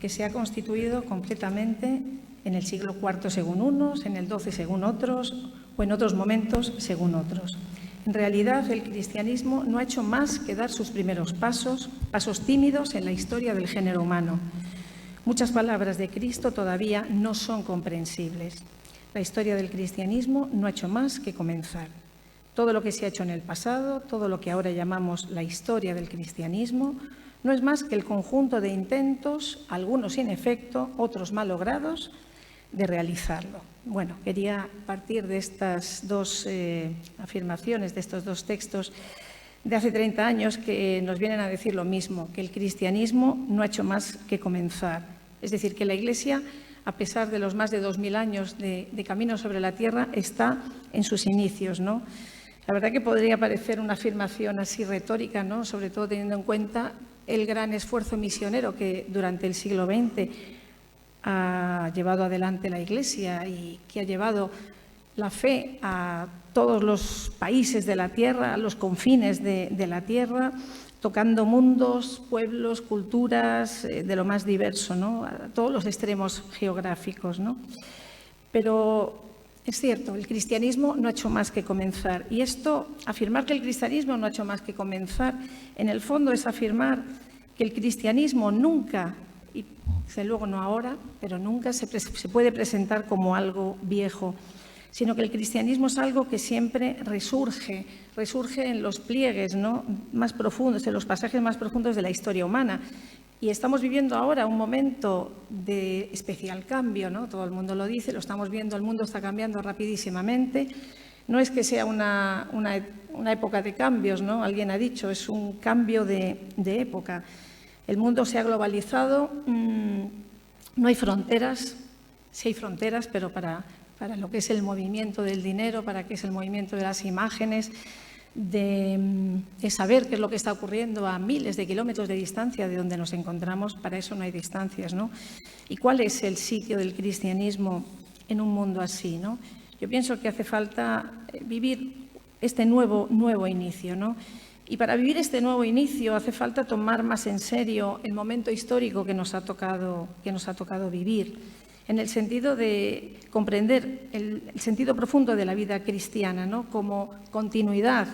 que se ha constituido completamente en el siglo IV según unos, en el XII según otros o en otros momentos según otros. En realidad, el cristianismo no ha hecho más que dar sus primeros pasos tímidos en la historia del género humano. Muchas palabras de Cristo todavía no son comprensibles. La historia del cristianismo no ha hecho más que comenzar. Todo lo que se ha hecho en el pasado, todo lo que ahora llamamos la historia del cristianismo, no es más que el conjunto de intentos, algunos sin efecto, otros mal logrados, de realizarlo. Bueno, quería partir de estas dos afirmaciones, de estos dos textos de hace 30 años que nos vienen a decir lo mismo, que el cristianismo no ha hecho más que comenzar. Es decir, que la Iglesia, a pesar de los más de 2000 años de camino sobre la tierra, está en sus inicios, ¿no? La verdad que podría parecer una afirmación así retórica, ¿no? Sobre todo teniendo en cuenta el gran esfuerzo misionero que durante el siglo XX ha llevado adelante la Iglesia y que ha llevado la fe a todos los países de la tierra, a los confines de la tierra, tocando mundos, pueblos, culturas, de lo más diverso, ¿no? A todos los extremos geográficos, ¿no? Pero es cierto, el cristianismo no ha hecho más que comenzar. Y esto, afirmar que el cristianismo no ha hecho más que comenzar, en el fondo es afirmar que el cristianismo nunca, y desde luego no ahora, pero nunca se puede presentar como algo viejo, sino que el cristianismo es algo que siempre resurge en los pliegues, ¿no?, más profundos, en los pasajes más profundos de la historia humana. Y estamos viviendo ahora un momento de especial cambio, ¿no? Todo el mundo lo dice, lo estamos viendo, el mundo está cambiando rapidísimamente. No es que sea una época de cambios, ¿no? Alguien ha dicho, es un cambio de época. El mundo se ha globalizado, no hay fronteras, sí hay fronteras, pero para lo que es el movimiento del dinero, para que es el movimiento de las imágenes, de saber qué es lo que está ocurriendo a miles de kilómetros de distancia de donde nos encontramos, para eso no hay distancias, ¿no? ¿Y cuál es el sitio del cristianismo en un mundo así, ¿no? Yo pienso que hace falta vivir este nuevo inicio, ¿no? Y para vivir este nuevo inicio hace falta tomar más en serio el momento histórico que nos ha tocado vivir, en el sentido de comprender el sentido profundo de la vida cristiana, ¿no?, como continuidad,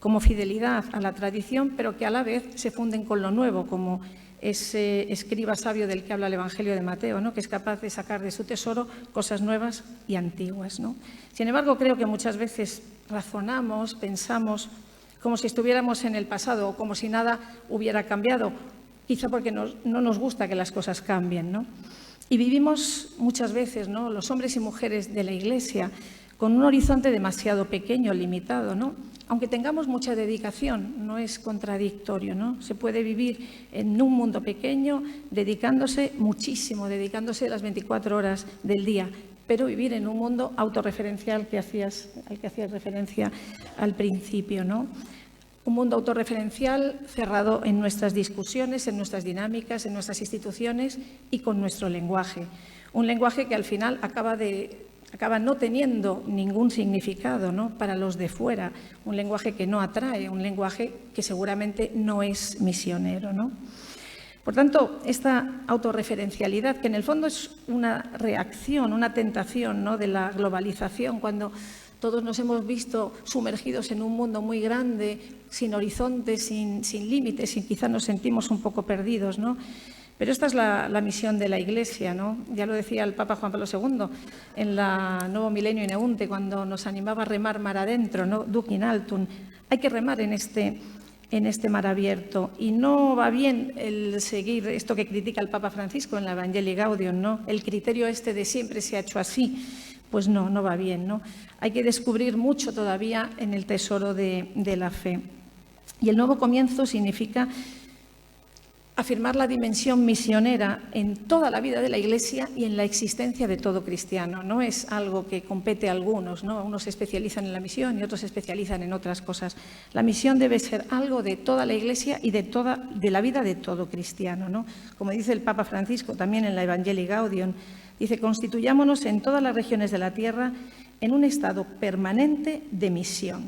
como fidelidad a la tradición, pero que a la vez se funden con lo nuevo, como ese escriba sabio del que habla el Evangelio de Mateo, ¿no? Que es capaz de sacar de su tesoro cosas nuevas y antiguas, ¿no? Sin embargo, creo que muchas veces razonamos, pensamos como si estuviéramos en el pasado o como si nada hubiera cambiado, quizá porque no nos gusta que las cosas cambien, ¿no? Y vivimos muchas veces, ¿no?, los hombres y mujeres de la Iglesia con un horizonte demasiado pequeño, limitado, ¿no? Aunque tengamos mucha dedicación, no es contradictorio, ¿no? Se puede vivir en un mundo pequeño dedicándose muchísimo, dedicándose las 24 horas del día, pero vivir en un mundo autorreferencial al que hacías referencia al principio, ¿no? Un mundo autorreferencial cerrado en nuestras discusiones, en nuestras dinámicas, en nuestras instituciones y con nuestro lenguaje. Un lenguaje que al final acaba no teniendo ningún significado, ¿no?, para los de fuera, un lenguaje que no atrae, un lenguaje que seguramente no es misionero, ¿no? Por tanto, esta autorreferencialidad, que en el fondo es una reacción, una tentación, ¿no?, de la globalización, cuando todos nos hemos visto sumergidos en un mundo muy grande, sin horizontes, sin límites, y quizá nos sentimos un poco perdidos, ¿no? Pero esta es la misión de la Iglesia, ¿no? Ya lo decía el Papa Juan Pablo II en la Nuevo Milenio in Eunte, cuando nos animaba a remar mar adentro, ¿no? Duc in altum. Hay que remar en este mar abierto. Y no va bien el seguir esto que critica el Papa Francisco en la Evangelii Gaudium, ¿no? El criterio de siempre se ha hecho así. Pues no va bien, ¿no? Hay que descubrir mucho todavía en el tesoro de la fe. Y el nuevo comienzo significa afirmar la dimensión misionera en toda la vida de la Iglesia y en la existencia de todo cristiano. No es algo que compete a algunos, ¿no? Unos se especializan en la misión y otros se especializan en otras cosas. La misión debe ser algo de toda la Iglesia y de la vida de todo cristiano, ¿no? Como dice el Papa Francisco también en la Evangelii Gaudium, dice: constituyámonos en todas las regiones de la tierra en un estado permanente de misión.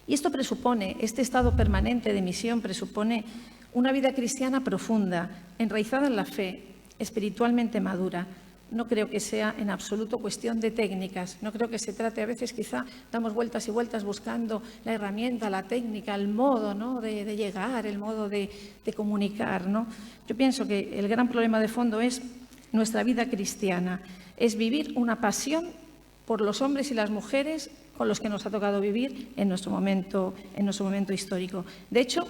Y esto presupone, este estado permanente de misión presupone una vida cristiana profunda, enraizada en la fe, espiritualmente madura. No creo que sea en absoluto cuestión de técnicas, no creo que se trate, a veces quizá damos vueltas y vueltas buscando la herramienta, la técnica, el modo, ¿no?, de llegar, el modo de comunicar, ¿no? Yo pienso que el gran problema de fondo es nuestra vida cristiana, es vivir una pasión por los hombres y las mujeres con los que nos ha tocado vivir en nuestro momento histórico. De hecho,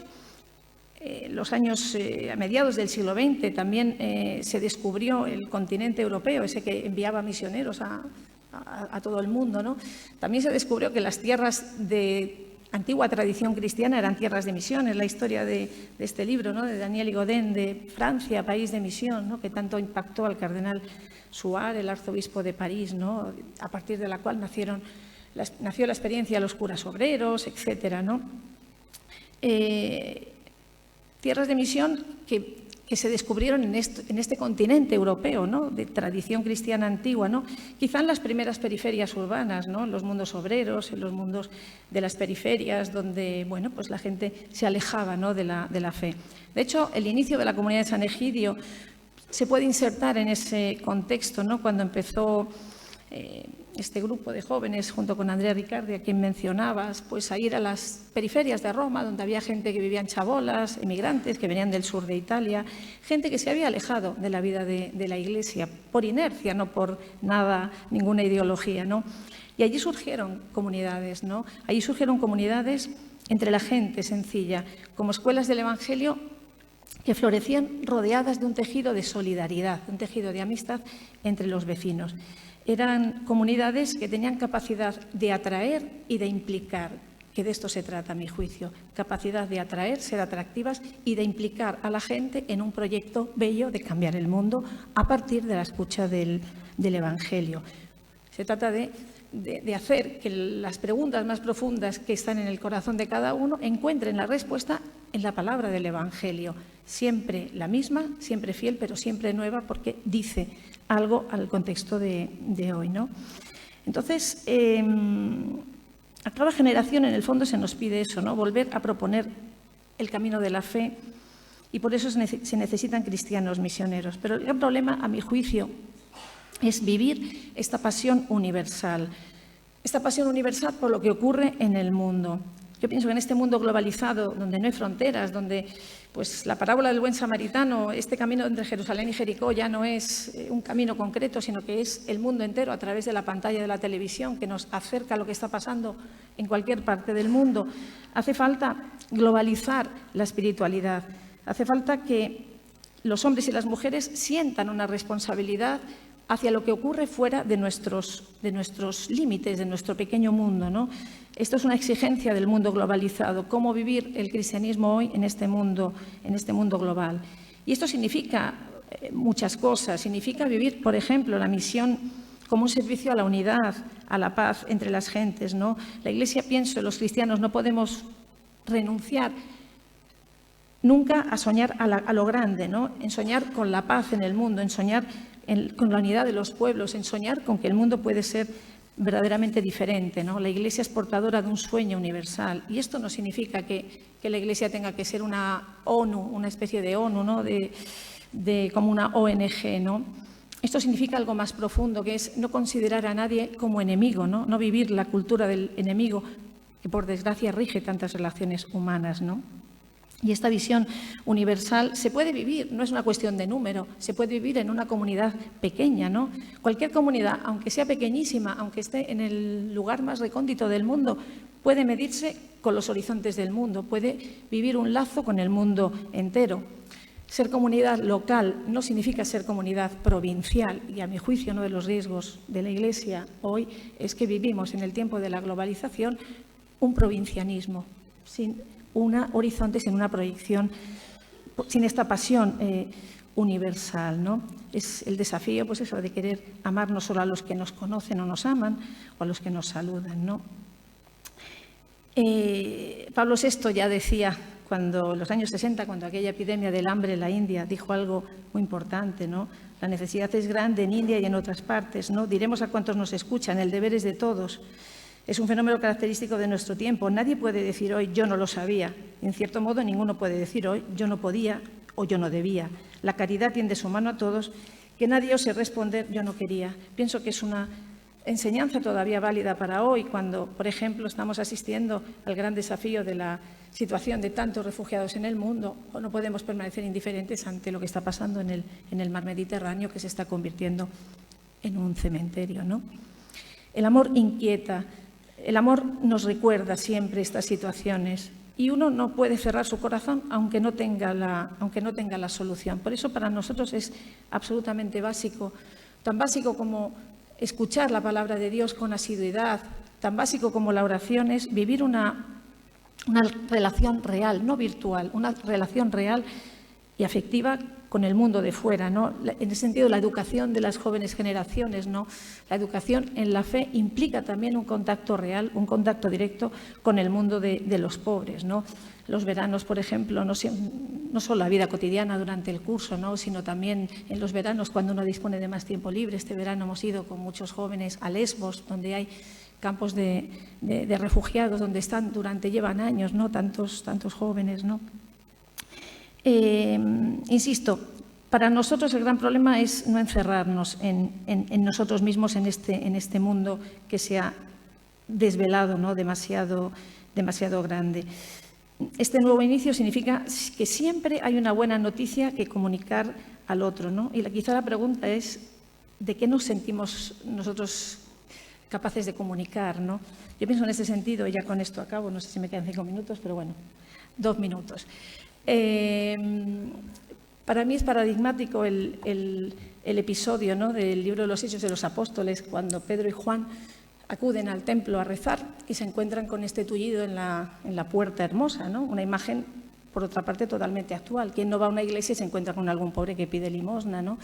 a mediados del siglo XX también se descubrió el continente europeo, ese que enviaba misioneros a todo el mundo, ¿no? También se descubrió que las tierras de antigua tradición cristiana eran tierras de misión. Es la historia de este libro, ¿no?, de Daniel Godin, de Francia, país de misión, ¿no?, que tanto impactó al cardenal Suárez, el arzobispo de París, ¿no?, a partir de la cual nació la experiencia de los curas obreros, etcétera, ¿no? Tierras de misión que se descubrieron en este continente europeo, ¿no?, de tradición cristiana antigua, ¿no? Quizá en las primeras periferias urbanas, ¿no?, en los mundos obreros, en los mundos de las periferias, donde, bueno, pues la gente se alejaba, ¿no?, de la fe. De hecho, el inicio de la Comunidad de San Egidio se puede insertar en ese contexto, ¿no?, cuando empezó este grupo de jóvenes, junto con Andrea Riccardi, a quien mencionabas, pues a ir a las periferias de Roma, donde había gente que vivía en chabolas, emigrantes que venían del sur de Italia, gente que se había alejado de la vida de la Iglesia por inercia, no por nada, ninguna ideología, ¿no? Y allí surgieron comunidades, ¿no? Allí surgieron comunidades entre la gente sencilla, como escuelas del Evangelio que florecían rodeadas de un tejido de solidaridad, un tejido de amistad entre los vecinos. Eran comunidades que tenían capacidad de atraer y de implicar, que de esto se trata, a mi juicio, capacidad de atraer, ser atractivas y de implicar a la gente en un proyecto bello de cambiar el mundo a partir de la escucha del Evangelio. Se trata de hacer que las preguntas más profundas que están en el corazón de cada uno encuentren la respuesta en la palabra del Evangelio, siempre la misma, siempre fiel, pero siempre nueva, porque dice algo al contexto de hoy, ¿no? Entonces, a cada generación, en el fondo, se nos pide eso, ¿no?, volver a proponer el camino de la fe, y por eso se necesitan cristianos misioneros. Pero el gran problema, a mi juicio, es vivir esta pasión universal por lo que ocurre en el mundo. Yo pienso que en este mundo globalizado, donde no hay fronteras, donde pues, la parábola del buen samaritano, este camino entre Jerusalén y Jericó ya no es un camino concreto, sino que es el mundo entero a través de la pantalla de la televisión que nos acerca a lo que está pasando en cualquier parte del mundo. Hace falta globalizar la espiritualidad, hace falta que los hombres y las mujeres sientan una responsabilidad hacia lo que ocurre fuera de nuestros límites, de nuestro pequeño mundo, ¿no? Esto es una exigencia del mundo globalizado, cómo vivir el cristianismo hoy en este mundo global. Y esto significa muchas cosas. Significa vivir, por ejemplo, la misión como un servicio a la unidad, a la paz entre las gentes, ¿no? La Iglesia, pienso, los cristianos no podemos renunciar nunca a soñar a lo grande, ¿no? En soñar con la paz en el mundo, en soñar con la unidad de los pueblos, en soñar con que el mundo puede ser verdaderamente diferente, ¿no? La Iglesia es portadora de un sueño universal y esto no significa que la Iglesia tenga que ser una ONU, una especie de ONU, ¿no? Como una ONG, ¿no? Esto significa algo más profundo, que es no considerar a nadie como enemigo, ¿no? No vivir la cultura del enemigo, que por desgracia rige tantas relaciones humanas, ¿no? Y esta visión universal se puede vivir, no es una cuestión de número, se puede vivir en una comunidad pequeña, ¿no? Cualquier comunidad, aunque sea pequeñísima, aunque esté en el lugar más recóndito del mundo, puede medirse con los horizontes del mundo, puede vivir un lazo con el mundo entero. Ser comunidad local no significa ser comunidad provincial y, a mi juicio, uno de los riesgos de la Iglesia hoy es que vivimos en el tiempo de la globalización un provincianismo, sin un horizonte, sin una proyección, sin esta pasión universal, ¿no? Es el desafío, pues eso, de querer amar no solo a los que nos conocen o nos aman o a los que nos saludan, ¿no? Pablo VI ya decía, cuando en los años 60, cuando aquella epidemia del hambre en la India, dijo algo muy importante, ¿no? La necesidad es grande en India y en otras partes, ¿no? Diremos a cuantos nos escuchan, el deber es de todos. Es un fenómeno característico de nuestro tiempo. Nadie puede decir hoy yo no lo sabía. En cierto modo, ninguno puede decir hoy yo no podía o yo no debía. La caridad tiende su mano a todos, que nadie ose responder yo no quería. Pienso que es una enseñanza todavía válida para hoy, cuando, por ejemplo, estamos asistiendo al gran desafío de la situación de tantos refugiados en el mundo. No podemos permanecer indiferentes ante lo que está pasando en el mar Mediterráneo, que se está convirtiendo en un cementerio, ¿no? El amor inquieta. El amor nos recuerda siempre estas situaciones y uno no puede cerrar su corazón aunque no tenga la solución. Por eso para nosotros es absolutamente básico, tan básico como escuchar la palabra de Dios con asiduidad, tan básico como la oración es vivir una relación real, no virtual, una relación real y afectiva con el mundo de fuera, ¿no? En el sentido de la educación de las jóvenes generaciones, ¿no? La educación en la fe implica también un contacto real, un contacto directo con el mundo de los pobres, ¿no? Los veranos, por ejemplo, no solo la vida cotidiana durante el curso, ¿no? Sino también en los veranos cuando uno dispone de más tiempo libre. Este verano hemos ido con muchos jóvenes a Lesbos, donde hay campos de refugiados, donde llevan años, ¿no? Tantos jóvenes, ¿no? Insisto, para nosotros el gran problema es no encerrarnos en nosotros mismos, en este mundo que se ha desvelado, ¿no? demasiado grande. Este nuevo inicio significa que siempre hay una buena noticia que comunicar al otro, ¿no? Y quizá la pregunta es ¿de qué nos sentimos nosotros capaces de comunicar, ¿no? Yo pienso en ese sentido, y ya con esto acabo, no sé si me quedan 5 minutos, pero bueno, 2 minutos. Para mí es paradigmático el episodio, ¿no? Del libro de los Hechos de los Apóstoles, cuando Pedro y Juan acuden al templo a rezar y se encuentran con este tullido en la puerta hermosa, ¿no? Una imagen, por otra parte, totalmente actual. ¿Quién no va a una iglesia y se encuentra con algún pobre que pide limosna, ¿no?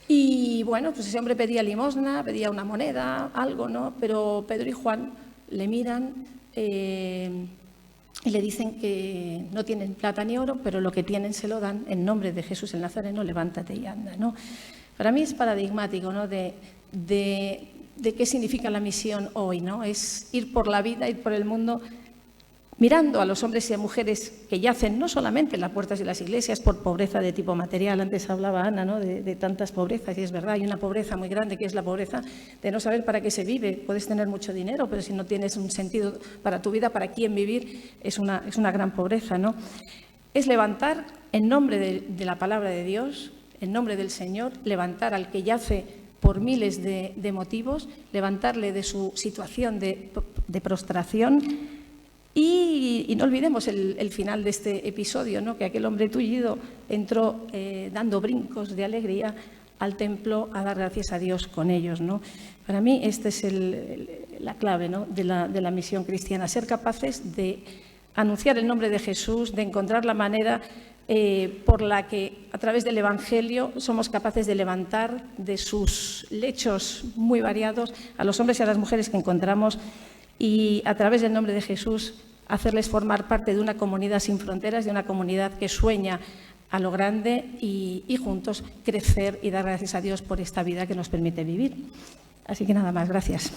Y bueno, pues ese hombre pedía limosna, pedía una moneda, algo, ¿no? Pero Pedro y Juan le miran y le dicen que no tienen plata ni oro, pero lo que tienen se lo dan en nombre de Jesús el Nazareno, levántate y anda, ¿no? Para mí es paradigmático, ¿no? de qué significa la misión hoy, ¿no? Es ir por la vida, ir por el mundo mirando a los hombres y a mujeres que yacen no solamente en las puertas de las iglesias por pobreza de tipo material. Antes hablaba Ana, ¿no?, de tantas pobrezas, y es verdad, hay una pobreza muy grande que es la pobreza de no saber para qué se vive. Puedes tener mucho dinero, pero si no tienes un sentido para tu vida, para quién vivir, es una gran pobreza, ¿no? Es levantar en nombre de la palabra de Dios, en nombre del Señor, levantar al que yace por miles de motivos, levantarle de su situación de prostración. Y no olvidemos el final de este episodio, ¿no?, que aquel hombre tullido entró dando brincos de alegría al templo a dar gracias a Dios con ellos, ¿no? Para mí esta es la clave, ¿no?, de la misión cristiana, ser capaces de anunciar el nombre de Jesús, de encontrar la manera por la que a través del Evangelio somos capaces de levantar de sus lechos muy variados a los hombres y a las mujeres que encontramos, y a través del nombre de Jesús hacerles formar parte de una comunidad sin fronteras, de una comunidad que sueña a lo grande y juntos crecer y dar gracias a Dios por esta vida que nos permite vivir. Así que nada más, gracias.